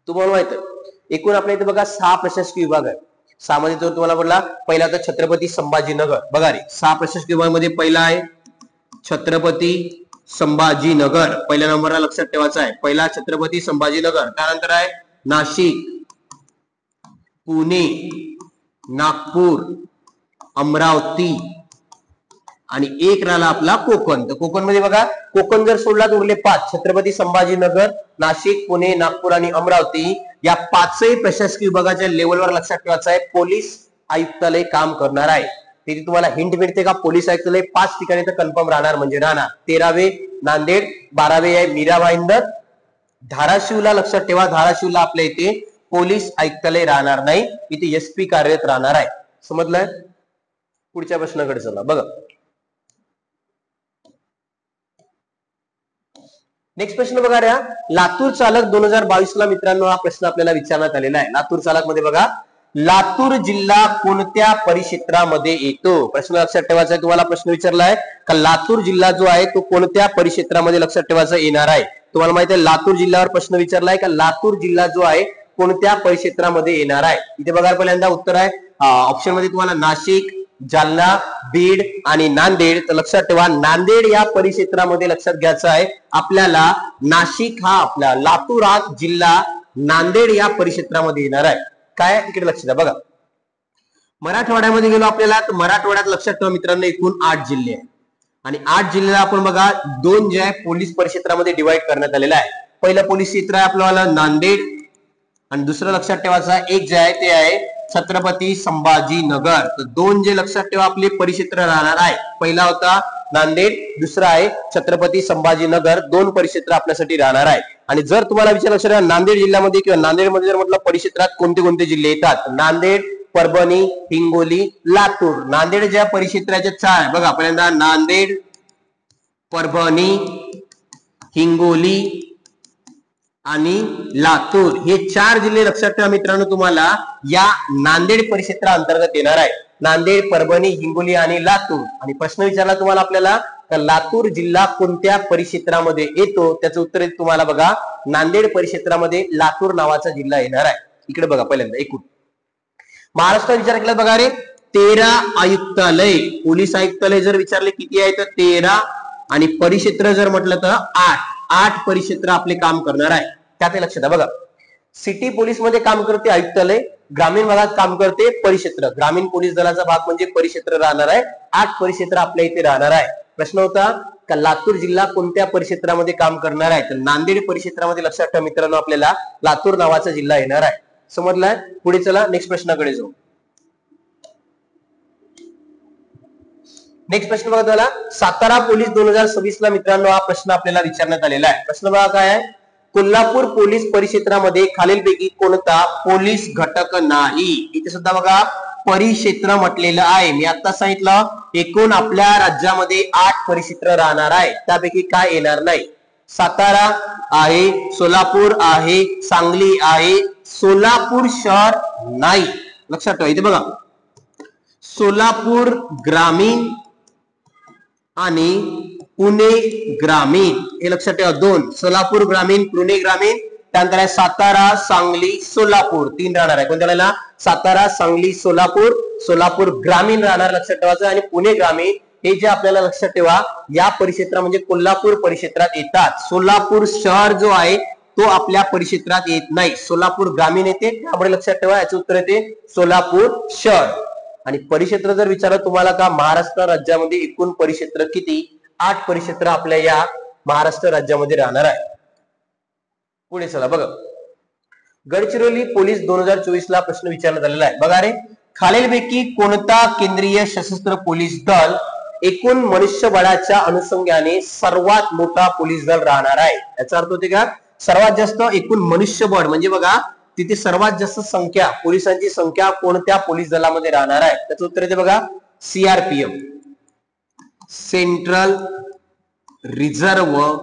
तुम्हाला माहित आहे. एकूण आपल्या इथे बघा 6 प्रशासकीय विभाग आहे. 6 मध्ये जर तुम्हाला बोलला पहिला तर छत्रपती संभाजीनगर. बघा रे 6 प्रशासकीय विभागामध्ये पहिला आहे छत्रपती संभाजीनगर. पहिल्या नंबरला लक्षात ठेवायचा आहे पहिला छत्रपती संभाजीनगर. त्यानंतर आहे नाशिक, पुणे, नागपूर, अमरावती आणि एक राहिला आपला कोकण. तर कोकण मध्ये बघा कोकण जर सोडला तर उरले 5, छत्रपती संभाजीनगर, नाशिक, पुणे, नागपूर आणि अमरावती. या 5ही प्रशासकीय विभागाच्या लेवलवर लक्षात ठेवायचं आहे पोलीस आयुक्तालय काम करणार आहे. तिथे तुम्हाला हिंट मिळते का पोलीस आयुक्तालय 5 ठिकाणी तर कन्फर्म राहणार म्हणजे राहणार. 13वे नांदेड, 12वे आहे मीरा भाईंदर, धाराशिवला लक्षात ठेवा, धाराशिवला आपल्या इथे पोलीस आयुक्तालय राहणार नाही, इथे एसपी कार्यरत राहणार आहे. समजलंय? पुढच्या प्रश्नाकडे चला बघा. नेक्स्ट प्रश्न बघा रे, लातूर चालक 2022 ला मित्रांनो हा प्रश्न आपल्याला विचारण्यात आलेला आहे. लातूर चालक मध्ये बघा, लातूर जिल्हा कोणत्या परिक्षेत्रामध्ये येतो? प्रश्न लक्षात ठेवायचा आहे. तुम्हाला प्रश्न विचारलाय का लातूर जिल्हा जो आहे तो कोणत्या परिक्षेत्रामध्ये लक्षात ठेवायचा येणार आहे? तुम्हाला माहिती आहे लातूर जिल्ह्यावर प्रश्न विचारलाय का लातूर जिल्हा जो आहे कोणत्या परिक्षेत्रामध्ये येणार आहे? इथे बघा पहिल्यांदा उत्तर आहे ऑप्शन मध्ये तुम्हाला नाशिक, जालना, बीड आणि नांदेड. तर लक्षात ठेवा नांदेड या परिक्षेत्रामध्ये लक्षात घ्यायचं आहे आपल्याला. नाशिक हा आपला लातूरात जिल्हा नांदेड या परिक्षेत्रामध्ये येणार आहे. काय इकडे लक्षात द्या बघा. मराठवाड्यामध्ये गेलो आपल्याला तर मराठवाड्यात लक्षात ठेवा मित्रांनो एकूण 8 जिल्हे आहेत आणि 8 जिल्ह्याला आपण बघा 2 जे आहे पोलीस परिक्षेत्रामध्ये डिवाइड करण्यात आलेला आहे. पहिलं पोलीस क्षेत्र आहे आपल्याला नांदेड आणि दुसरं लक्षात ठेवायचं एक जे आहे ते आहे छत्रपती संभाजीनगर. तर 2 जे लक्षात ठेवा आपले परिक्षेत्र राहणार आहे. पहिला होता नांदेड, दुसरा आहे छत्रपती संभाजीनगर. 2 परिक्षेत्र आपल्यासाठी राहणार आहे. आणि जर तुम्हाला विचार लक्षात ठेवा नांदेड जिल्ह्यामध्ये किंवा नांदेडमध्ये जर म्हटलं परिक्षेत्रात कोणते कोणते जिल्हे येतात, नांदेड, परभणी, हिंगोली, लातूर. नांदेड ज्या परिक्षेत्राच्या 4 बघा पहिल्यांदा नांदेड, परभणी, हिंगोली आणि लातूर हे 4 जिल्हे लक्षात ठेवा मित्रांनो तुम्हाला या नांदेड परिक्षेत्रा अंतर्गत येणार आहे. नांदेड, परभणी, हिंगोली आणि लातूर. आणि प्रश्न विचारला तुम्हाला आपल्याला तर लातूर जिल्हा कोणत्या परिक्षेत्रामध्ये येतो? त्याचं उत्तर तुम्हाला बघा नांदेड परिक्षेत्रामध्ये लातूर नावाचा जिल्हा येणार आहे. इकडे बघा पहिल्यांदा एकूण महाराष्ट्रात विचार केला बघा रे 13 आयुक्तालय, पोलीस आयुक्तालय जर विचारले किती आहे तर 13 आणि परिक्षेत्र जर म्हटलं तर 8 परिक्षेत्र आपले काम करणार आहे. त्यात लक्षात द्या बघा. सिटी पोलीस मध्ये काम करते आयुक्तालय, ग्रामीण भागात काम करते परिक्षेत्र. ग्रामीण पोलीस दलाचा भाग म्हणजे परिक्षेत्र राहणार आहे. 8 परिक्षेत्र आपल्या इथे राहणार आहे. प्रश्न होता का लातूर जिल्हा कोणत्या परिक्षेत्रामध्ये काम करणार आहे? तर नांदेड परिक्षेत्रामध्ये लक्षात ठेवा मित्रांनो आपल्याला लातूर नावाचा जिल्हा येणार आहे. समजलाय? पुढे चला नेक्स्ट प्रश्नाकडे जाऊ. नेक्स्ट प्रश्न बघा तुम्हाला सातारा पोलीस 2026 ला मित्रांनो हा प्रश्न आपल्याला विचारण्यात आलेला आहे. प्रश्न बघा काय आहे, कोल्हापूर पोलीस परिक्षेत्रामध्ये खालीलपैकी कोणता पोलीस घटक नाही? इथे सुद्धा बघा परिक्षेत्र म्हटलेलं आहे. मी आता सांगितलं एकूण आपल्या राज्यामध्ये 8 परिक्षेत्र राहणार आहे. त्यापैकी काय येणार नाही? सातारा आहे, सोलापूर आहे, सांगली आहे, सोलापूर शहर नाही. लक्षात ठेवा इथे बघा सोलापूर ग्रामीण आणि पुणे ग्रामीण हे लक्षात ठेवा 2 सोलापूर ग्रामीण, पुणे ग्रामीण. त्यानंतर आहे सातारा, सांगली, सोलापूर 3 राहणार आहे. कोणत्या वेळेला सातारा, सांगली, सोलापूर. सोलापूर ग्रामीण राहणार लक्षात ठेवायचं आणि पुणे ग्रामीण हे जे आपल्याला लक्षात ठेवा या परिक्षेत्रा म्हणजे कोल्हापूर परिक्षेत्रात येतात. सोलापूर शहर जो आहे तो आपल्या परिक्षेत्रात येत नाही, सोलापूर ग्रामीण येते. त्यामुळे लक्षात ठेवा याचे उत्तर येते सोलापूर शहर. आणि परिक्षेत्र जर विचारलं तुम्हाला का महाराष्ट्र राज्यामध्ये एकूण परिक्षेत्र किती? 8 परिक्षेत्र आपल्या या महाराष्ट्र राज्यामध्ये राहणार आहे. पुढे चला बघा गडचिरोली पोलीस 2024 ला प्रश्न विचारण्यात आलेला आहे. बघा रे खालीलपैकी कोणता केंद्रीय सशस्त्र पोलीस दल एकूण मनुष्यबळाच्या अनुषंगाने सर्वात मोठा पोलीस दल राहणार आहे? याचा अर्थ होते का सर्वात जास्त एकूण मनुष्यबळ म्हणजे बघा तिथे सर्वात जास्त संख्या पोलिसांची संख्या कोणत्या पोलीस दलामध्ये राहणार आहे? त्याचं उत्तर येते बघा CRPF, central reserve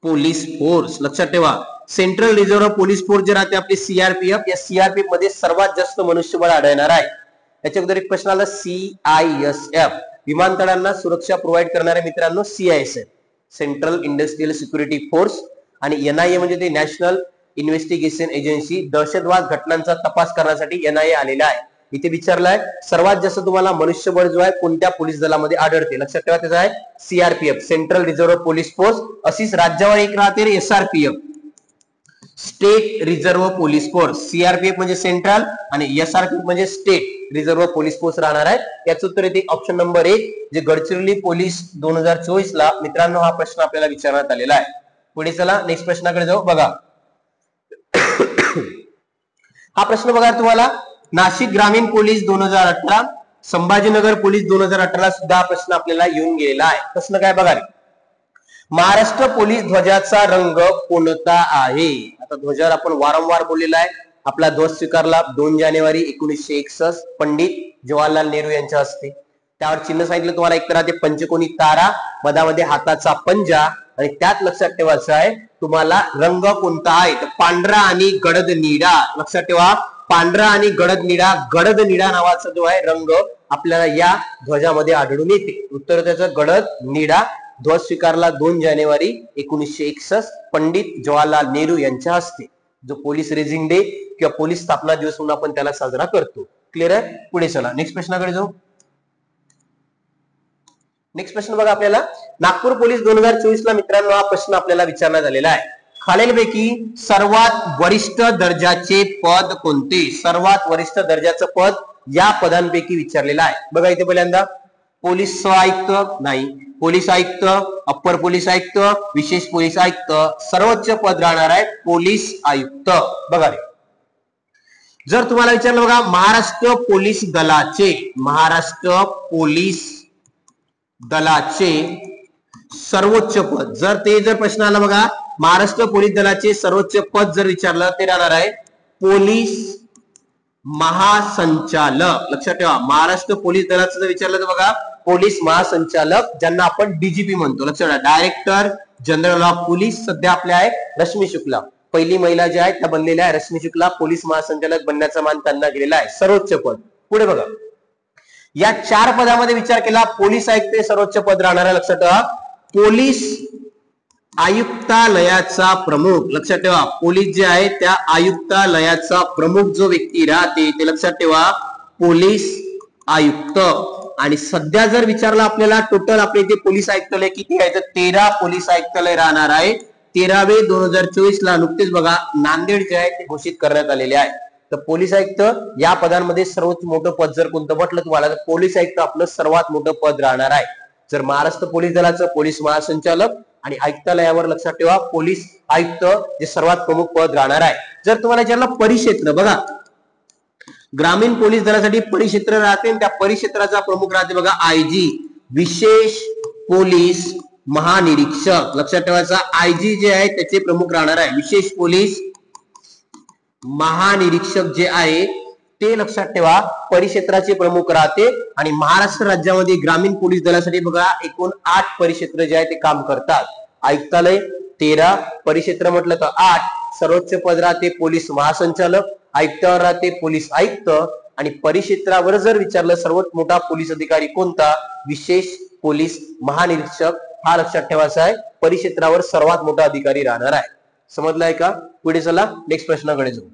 police force. लक्षात ठेवा सेंट्रल रिझर्व्ह पोलीस फोर्स जे राहते आपली सीआरपीएफ, या सीआरपीएफ मध्ये सर्वात जास्त मनुष्यबळ आढळणार आहे. याच्या अगोदर एक प्रश्न आला सीआयएसएफ विमानतळांना सुरक्षा प्रोव्हाइड करणारे मित्रांनो CISF central industrial security force. आणि एनआयए म्हणजे ते नॅशनल इन्व्हेस्टिगेशन एजन्सी, दहशतवाद घटनांचा तपास करण्यासाठी एनआयए आलेला आहे. इथे विचारलाय सर्वात जास्त तुम्हाला मनुष्यबळ जो आहे कोणत्या पोलीस दलामध्ये आढळते? लक्षात ठेवा त्याचा आहे CRPF central reserve police force. अशीच राज्यावर एक राहते SRPF state reserve police force. CRPF म्हणजे सेंट्रल आणि एसआरपीएफ म्हणजे स्टेट रिझर्व्ह पोलीस फोर्स राहणार आहे. याचं उत्तर येते ऑप्शन नंबर 1 जे गडचिरोली पोलीस 2024 ला मित्रांनो हा प्रश्न आपल्याला विचारण्यात आलेला आहे. पुढे चला नेक्स्ट प्रश्नाकडे जाऊ. बघा हा प्रश्न बघा तुम्हाला नाशिक ग्रामीण पोलीस 2018, संभाजीनगर पोलीस 2018 सुद्धा हा प्रश्न आपल्याला येऊन गेलेला आहे. प्रश्न काय बघा रे, महाराष्ट्र पोलीस ध्वजाचा रंग कोणता आहे? आता ध्वजावर आपण वारंवार बोललेला आहे. आपला ध्वज स्वीकारला 2 जानेवारी 1961 पंडित जवाहरलाल नेहरू यांच्या हस्ते. त्यावर चिन्ह सांगितलं तुम्हाला, एक तर ते पंचकोनी तारा, मधामध्ये हाताचा पंजा, आणि त्यात लक्षात ठेवायचं आहे तुम्हाला रंग कोणता आहे, तर पांढरा आणि गडद निळा. लक्षात ठेवा, पांढरा आणि गडद निळा. गडद निळा नावाचा जो आहे रंग आपल्याला या ध्वजामध्ये आढळून येते. उत्तर त्याचं गडद निळा. ध्वज स्वीकारला 2 जानेवारी 1961 पंडित जवाहरलाल नेहरू यांच्या हस्ते, जो पोलीस रेझिंग डे किंवा पोलीस स्थापना दिवस म्हणून आपण त्याला साजरा करतो. क्लिअर आहे? पुढे चला नेक्स्ट प्रश्नाकडे जाऊ. नेक्स्ट प्रश्न बघा आपल्याला, नागपूर पोलीस 2024 ला मित्रांनो हा प्रश्न आपल्याला विचारण्यात आलेला आहे. खालीलपैकी सर्वात वरिष्ठ दर्जाचे पद कोणते? सर्वात वरिष्ठ दर्जाचं पद या पदांपैकी विचारलेलं आहे. बघा इथे पहिल्यांदा पोलीस आयुक्त नाही, पोलीस आयुक्त, अप्पर पोलीस आयुक्त, विशेष पोलीस आयुक्त. सर्वोच्च पद राहणार आहे पोलीस आयुक्त. बघा रे, जर तुम्हाला विचारलं बघा महाराष्ट्र पोलीस दलाचे, महाराष्ट्र पोलीस दलाचे सर्वोच्च पद, जर ते जर प्रश्न आला बघा, महाराष्ट्र पोलीस दलाचे सर्वोच्च पद जर विचारलं ते राहणार आहे पोलीस महासंचालक. लक्षात ठेवा, महाराष्ट्र पोलीस दलाचं जर विचारलं तर बघा पोलीस महासंचालक, ज्यांना आपण डीजीपी म्हणतो. लक्षात ठेवा, डायरेक्टर जनरल ऑफ पोलीस सध्या आपल्या आहे रश्मी शुक्ला. पहिली महिला ज्या आहेत त्या बनलेल्या आहे रश्मी शुक्ला. पोलीस महासंचालक बनण्याचा मान त्यांना गेलेला आहे. सर्वोच्च पद. पुढे बघा, या 4 पदामध्ये विचार केला, पोलीस आयुक्त हे सर्वोच्च पद राहणार आहे. लक्षात ठेवा, पोलीस आयुक्तालयाचा प्रमुख. लक्षात ठेवा, पोलीस जे आहे त्या आयुक्तालयाचा प्रमुख जो व्यक्ती राहते ते लक्षात ठेवा पोलीस आयुक्त. आणि सध्या जर विचारला आपल्याला टोटल आपल्या इथे पोलीस आयुक्तालय किती आहे, तर 13 पोलीस आयुक्तालय राहणार आहे. 13वे 2024 ला नुकतेच बघा नांदेड जे आहे ते घोषित करण्यात आलेले आहे. तर पोलीस आयुक्त या पदांमध्ये सर्वात मोठं पद जर कोणतं म्हटलं तुम्हाला, तर पोलीस आयुक्त आपलं सर्वात मोठं पद राहणार आहे. जर महाराष्ट्र पोलीस दलाचं पोलीस महासंचालक आणि आयुक्तालयावर लक्षात ठेवा पोलीस आयुक्त जे सर्वात प्रमुख पद राहणार आहे. जर तुम्हाला विचारलं परिक्षेत्र, बघा ग्रामीण पोलीस दलासाठी परिक्षेत्र राहते, त्या परिक्षेत्राचा प्रमुख राहते बघा आयजी, विशेष पोलीस महानिरीक्षक. लक्षात ठेवायचा, आयजी जे आहे त्याचे प्रमुख राहणार आहे विशेष पोलीस महानिरीक्षक जे आहे ते लक्षात ठेवा परिक्षेत्राचे प्रमुख राहते. आणि महाराष्ट्र राज्यामध्ये ग्रामीण पोलीस दलासाठी बघा एकूण 8 परिक्षेत्र जे आहे ते काम करतात. आयुक्तालय 13, परिक्षेत्र म्हटलं तर 8, सर्वोच्च पद राहते पोलीस महासंचालक, आयुक्तावर राहते पोलीस आयुक्त, आणि परिक्षेत्रावर जर विचारलं सर्वात मोठा पोलीस अधिकारी कोणता, विशेष पोलीस महानिरीक्षक. हा लक्षात ठेवायचा आहे, परिक्षेत्रावर सर्वात मोठा अधिकारी राहणार आहे. समजलाय का? पुढे चला नेक्स्ट प्रश्नाकडे जाऊ.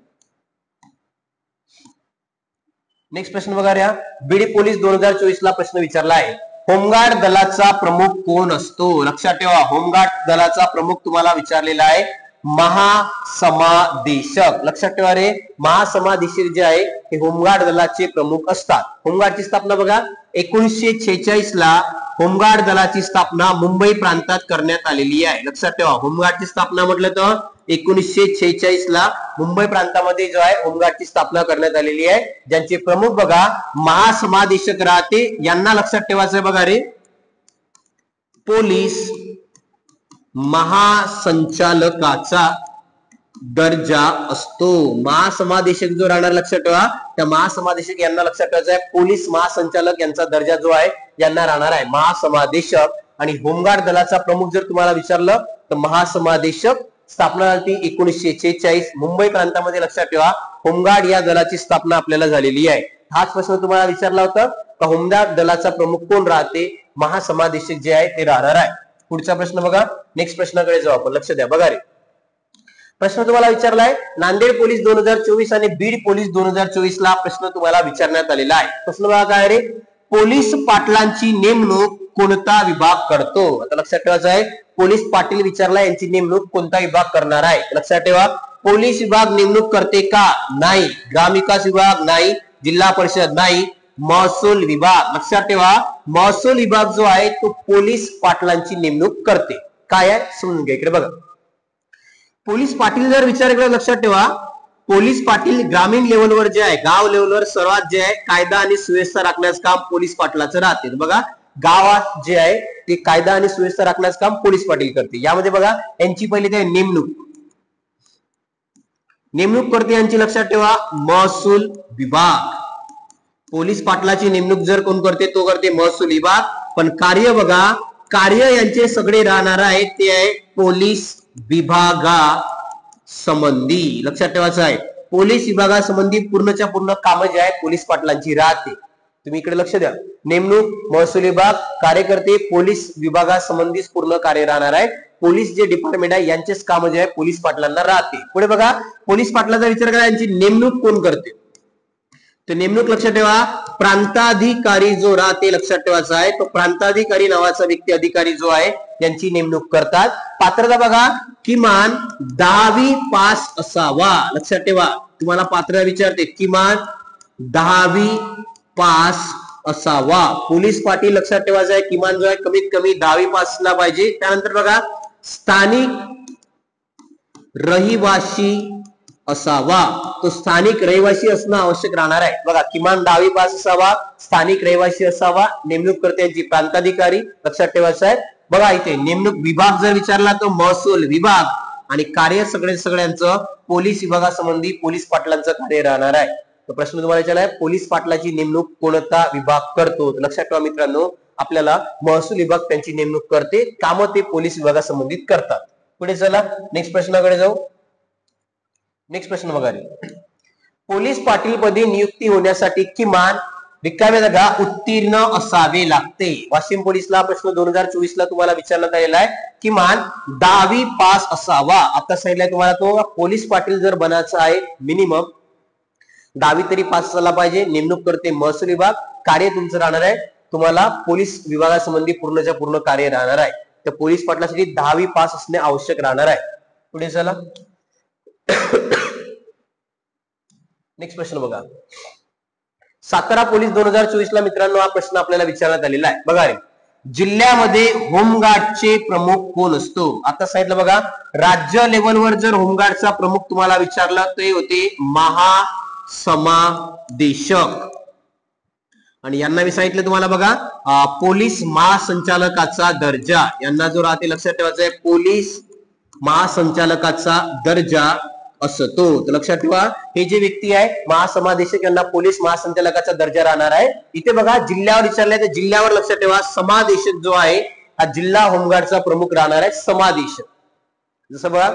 नेक्स्ट प्रश्न बघा रे, बीड पोलीस 2024 ला प्रश्न विचारला आहे, होमगार्ड दलाचा प्रमुख कोण असतो? लक्षात ठेवा, होमगार्ड दलाचा प्रमुख तुम्हाला विचारलेला आहे महासमादेशक. लक्षात ठेवा रे, महासमादेशक जे आहे हे होमगार्ड दलाचे प्रमुख असतात. होमगार्डची स्थापना बघा 1946 ला होमगार्ड दलाची स्थापना मुंबई प्रांतात करण्यात आलेली आहे. लक्षात ठेवा, होमगार्डची स्थापना म्हटलं तर 1946 ला मुंबई प्रांतामध्ये जो आहे होमगार्डची स्थापना करण्यात आलेली आहे. ज्यांचे प्रमुख बघा महासमादेशक राहते. यांना लक्षात ठेवायचं बघा रे, पोलीस महासंचालकाचा दर्जा असतो. महासमादेशक जो राहणार लक्षात ठेवा, त्या महासमादेशक यांना लक्षात ठेवायचं आहे पोलीस महासंचालक यांचा दर्जा जो आहे यांना राहणार आहे महासमादेशक. आणि होमगार्ड दलाचा प्रमुख जर तुम्हाला विचारलं तर महासमादेशक. स्थापना झाली 1946 मुंबई प्रांतामध्ये. लक्षात ठेवा होमगार्ड या दलाची स्थापना आपल्याला झालेली आहे. हाच प्रश्न तुम्हाला विचारला होता का होमगार्ड दलाचा प्रमुख कोण राहते, महासमादेशक जे आहे ते राहणार आहे. पुढचा प्रश्न बघा, नेक्स्ट प्रश्नाकडे जाऊ आपण. लक्ष द्या बघा रे, प्रश्न तुम्हाला विचारलाय नांदेड पोलीस 2024 आणि बीड पोलीस 2024 ला प्रश्न तुम्हाला विचारण्यात आलेला आहे. प्रश्न बघा काय रे, पोलीस पाटलांची नेमणूक कोणता विभाग करतो? आता लक्षात ठेवायचं आहे पोलीस पाटील विचारला यांची नेमणूक कोणता विभाग करणार आहे. लक्षात ठेवा, पोलीस विभाग नेमणूक करते का? नाही. ग्रामविकास विभाग नाही, जिल्हा परिषद नाही, महसूल विभाग. लक्षात ठेवा महसूल विभाग जो आहे तो पोलीस पाटलांची नेमणूक करते. काय आहे समजून घ्या. इकडे बघा, पोलीस पाटील जर विचार केला लक्षात ठेवा पोलीस पाटील ग्रामीण लेवलवर जे आहे, गाव लेवलवर सर्वात जे आहे कायदा आणि सुव्यवस्था राखण्याचं काम पोलीस पाटलाचं राहते. बघा गावात जे आहे ते कायदा आणि सुव्यवस्था राखण्याचं काम पोलीस पाटील करते. यामध्ये बघा यांची पहिली ते नेमणूक करते, यांची लक्षात ठेवा महसूल विभाग. पोलीस पाटलाची नेमणूक जर कोण करते तो करते महसूल विभाग. पण कार्य बघा, कार्य यांचे सगळे राहणार आहे ते आहे पोलीस विभागा संबंधी. लक्षात ठेवायचं आहे पोलीस विभागासंबंधी पूर्णच्या पूर्ण कामं जे आहे पोलीस पाटलांची राहते. तुम्ही इकडे लक्ष द्या. नेमणूक, महसूल विभाग, कार्यकर्ते, पोलीस विभागासंबंधीच पूर्ण कार्य राहणार आहे. पोलीस जे डिपार्टमेंट आहे यांचेच काम जे आहे पोलीस पाटलांना राहते. पुढे बघा पोलीस पाटलाचा विचार करा, यांची नेमणूक कोण करते. तर नेमणूक लक्षात ठेवा प्रांताधिकारी जो राहते, लक्षात ठेवायचा आहे तो प्रांताधिकारी नावाचा व्यक्ती अधिकारी जो आहे यांची नेमणूक करतात. पात्रता बघा किमान 10वी पास असावा. लक्षात ठेवा तुम्हाला पात्रता विचारते, किमान 10वी पास असावा. पोलीस पाटील लक्षात ठेवायचं आहे किमान जो आहे कमीत कमी 10वी पास असला पाहिजे. त्यानंतर बघा स्थानिक रहिवासी असावा, तो स्थानिक रहिवासी असणं आवश्यक राहणार आहे. बघा किमान 10वी पास असावा, स्थानिक रहिवासी असावा. नेमणूक करत्यांची प्रांताधिकारी, लक्षात ठेवायचं आहे. बघा इथे नेमणूक विभाग जर विचारला तर महसूल विभाग, आणि कार्य सगळ्यांचं पोलीस विभागासंबंधी पोलीस पाटलांचं कार्य राहणार आहे. तर प्रश्न तुम्हाला विचारलाय पोलीस पाटलाची नेमणूक कोणता विभाग करतो. लक्षात ठेवा मित्रांनो आपल्याला महसूल विभाग त्यांची नेमणूक करते, कामं ते पोलीस विभागासंबंधित करतात. पुढे चला नेक्स्ट प्रश्नाकडे जाऊ. नेक्स्ट प्रश्न बघा, पोलीस पाटील पदी नियुक्ती होण्यासाठी किमान रिकाम्या जागा उत्तीर्ण असावे लागते. वाशिम पोलीसला प्रश्न 2024 ला तुम्हाला विचारण्यात आलेला आहे, किमान 10वी पास असावा. आता सांगितलंय तुम्हाला तो पोलीस पाटील जर बनायचा आहे मिनिमम 10वी तरी पास असायला पाहिजे. नेमणूक करते महसूल विभाग, कार्य तुमचं राहणार आहे तुम्हाला पोलीस विभागासंबंधी पूर्णच्या पूर्ण कार्य राहणार आहे. तर पोलीस पाटलासाठी 10वी पास असणे आवश्यक राहणार आहे. पुढे चला नेक्स्ट प्रश्न बघा. सातारा पोलीस 2024 ला मित्रांनो हा प्रश्न आपल्याला विचारण्यात आलेला आहे. बघा रे जिल्ह्यामध्ये होमगार्डचे प्रमुख कोण असतो. आता सांगितलं बघा राज्य लेवलवर जर होमगार्डचा प्रमुख तुम्हाला विचारला ते होते महासमादेशक, आणि यांना मी सांगितलं तुम्हाला बघा पोलीस महासंचालकाचा दर्जा, यांना जो राहते लक्षात ठेवायचा आहे पोलीस महासंचालकाचा दर्जा असतो. तर लक्षात ठेवा हे जे व्यक्ती आहे महासमादेशक यांना पोलीस महासंचालकाचा दर्जा राहणार आहे. इथे बघा जिल्ह्यावर विचारलंय तर जिल्ह्यावर लक्षात ठेवा समादेशक जो आहे हा जिल्हा होमगार्डचा प्रमुख राहणार आहे समादेशक. जसं बघा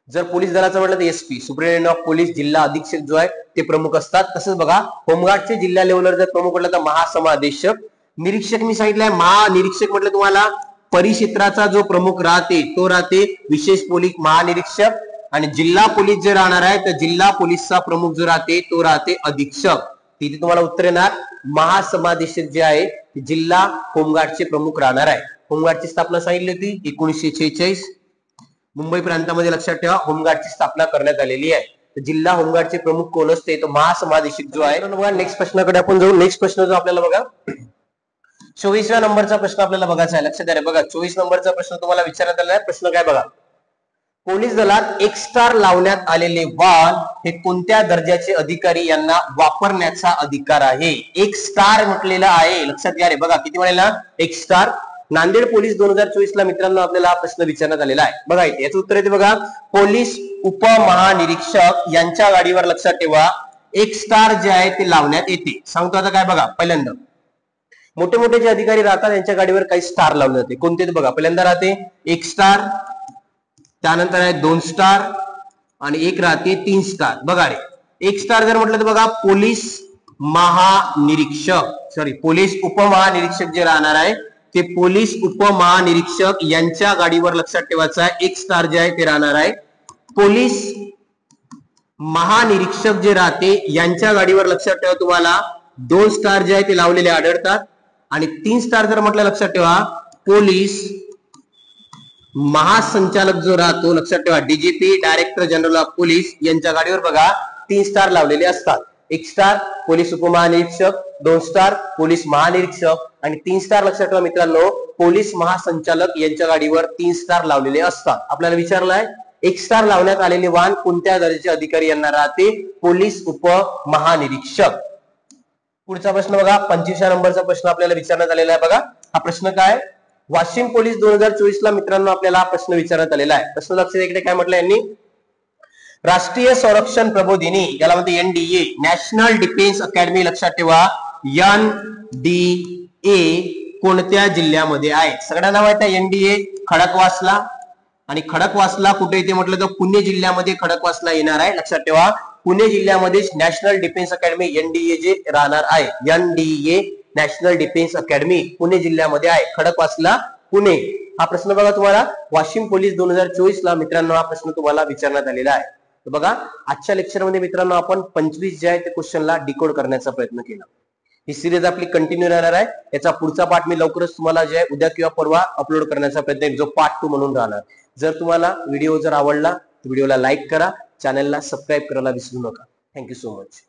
जर पोलीस दलाचं म्हटलं तर एसपी सुप्रिटेंडेंट ऑफ पोलीस जिल्हा अधीक्षक जो आहे ते प्रमुख असतात. तसंच बघा होमगार्डचे जिल्हा लेवलवर जर प्रमुख म्हटलं तर महासमादेशक. निरीक्षक मी सांगितलंय महानिरीक्षक म्हटलं तुम्हाला परिक्षेत्राचा जो प्रमुख राहते तो राहते विशेष पोलीस महानिरीक्षक, आणि जिल्हा पोलीस जे राहणार आहे तर जिल्हा पोलीसचा प्रमुख जो राहते तो राहते अधीक्षक. तिथे तुम्हाला उत्तर येणार महासमादेशक जे आहे जिल्हा होमगार्डचे प्रमुख राहणार आहे. होमगार्डची स्थापना सांगितली होती 1946 मुंबई प्रांतामध्ये. लक्षात ठेवा होमगार्डची स्थापना करण्यात आलेली आहे. तर जिल्हा होमगार्डचे प्रमुख कोण असते तो महासमादेशक जो आहे. बघा नेक्स्ट प्रश्नाकडे आपण जाऊ. नेक्स्ट प्रश्न जो आपल्याला बघा 24व्या नंबरचा प्रश्न आपल्याला बघायचा आहे. लक्षात द्या बघा 24 नंबरचा प्रश्न तुम्हाला विचारण्यात आलेला आहे. प्रश्न काय बघा, पोलीस दलात एक स्टार लावण्यात आलेले वाहन हे कोणत्या दर्जाचे अधिकारी यांना वापरण्याचा अधिकार आहे. एक स्टार म्हटलेला आहे, लक्षात घ्या रे. बघा किती म्हणाला एक स्टार. नांदेड पोलीस 2024 ला मित्रांनो आपल्याला हा प्रश्न विचारण्यात आलेला आहे. बघा इथे याचं उत्तर येते बघा पोलीस उपमहानिरीक्षक यांच्या गाडीवर लक्षात ठेवा एक स्टार जे आहे ते लावण्यात येते. सांगतो आता काय बघा, पहिल्यांदा मोठे मोठे जे अधिकारी राहतात त्यांच्या गाडीवर काही स्टार लावले जाते. कोणते बघा, पहिल्यांदा राहते एक स्टार, त्यानंतर आहे 2 स्टार आणि एक राहते 3 स्टार. बघा रे एक स्टार जर म्हटलं तर बघा पोलीस उपमहानिरीक्षक जे राहणार आहे ते पोलीस उपमहानिरीक्षक यांच्या गाडीवर लक्षात ठेवायचं आहे एक स्टार जे आहे ते राहणार आहे. पोलीस महानिरीक्षक जे राहते यांच्या गाडीवर लक्षात ठेवा तुम्हाला 2 स्टार जे आहे ते लावलेले आढळतात, आणि 3 स्टार जर म्हटलं लक्षात ठेवा पोलीस महासंचालक जो राहतो लक्षात ठेवा DGP director general of police यांच्या गाडीवर बघा 3 स्टार लावलेले असतात. 1 स्टार पोलीस उपमहानिरीक्षक, 2 स्टार पोलीस महानिरीक्षक आणि 3 स्टार लक्षात ठेवा मित्रांनो पोलीस महासंचालक यांच्या गाडीवर 3 स्टार लावलेले असतात. आपल्याला विचारलंय एक स्टार लावण्यात आलेले वाहन कोणत्या दर्जाचे अधिकारी यांना राहते? पोलीस उपमहानिरीक्षक. पुढचा प्रश्न बघा, 25व्या नंबरचा प्रश्न आपल्याला विचारण्यात आलेला आहे. बघा हा प्रश्न काय, वाशिम पोलीस 2024 ला मित्रांनो आपल्याला हा प्रश्न विचारण्यात आलेला आहे. प्रश्न लक्ष द्या, इकडे काय म्हटलं यांनी, राष्ट्रीय संरक्षण प्रबोधिनी याला म्हणते NDA, नॅशनल डिफेन्स अकॅडमी. लक्षात ठेवा NDA कोणत्या जिल्ह्यामध्ये आहे? सगळ्यांना माहिती आहे NDA खडकवासला, आणि खडकवासला कुठे येते म्हटलं तर पुणे जिल्ह्यामध्ये खडकवासला येणार आहे. लक्षात ठेवा पुणे जिल्ह्यामध्ये नॅशनल डिफेन्स अकॅडमी NDA जे राहणार आहे. NDA national defence academy Pune जिल्ह्यामध्ये आहे, खडकवासला पुणे. हा प्रश्न बघा तुम्हाला वाशिम पोलीस 2024 ला मित्रांनो हा प्रश्न तुम्हाला विचारण्यात आलेला आहे. तर बघा आजच्या लेक्चरमध्ये मित्रांनो आपण 25 जे आहे ते क्वेश्चनला डिकोड करण्याचा प्रयत्न केला. ही सिरीज आपली कंटिन्यू राहणार आहे. याचा पुढचा पार्ट मी लवकरच तुम्हाला जे आहे उद्या किंवा परवा अपलोड करण्याचा प्रयत्न, जो पार्ट 2 म्हणून राहणार. जर तुम्हाला व्हिडिओ जर आवडला तर व्हिडिओला लाईक करा, चॅनलला सबस्क्राईब करायला विसरू नका. Thank you so much.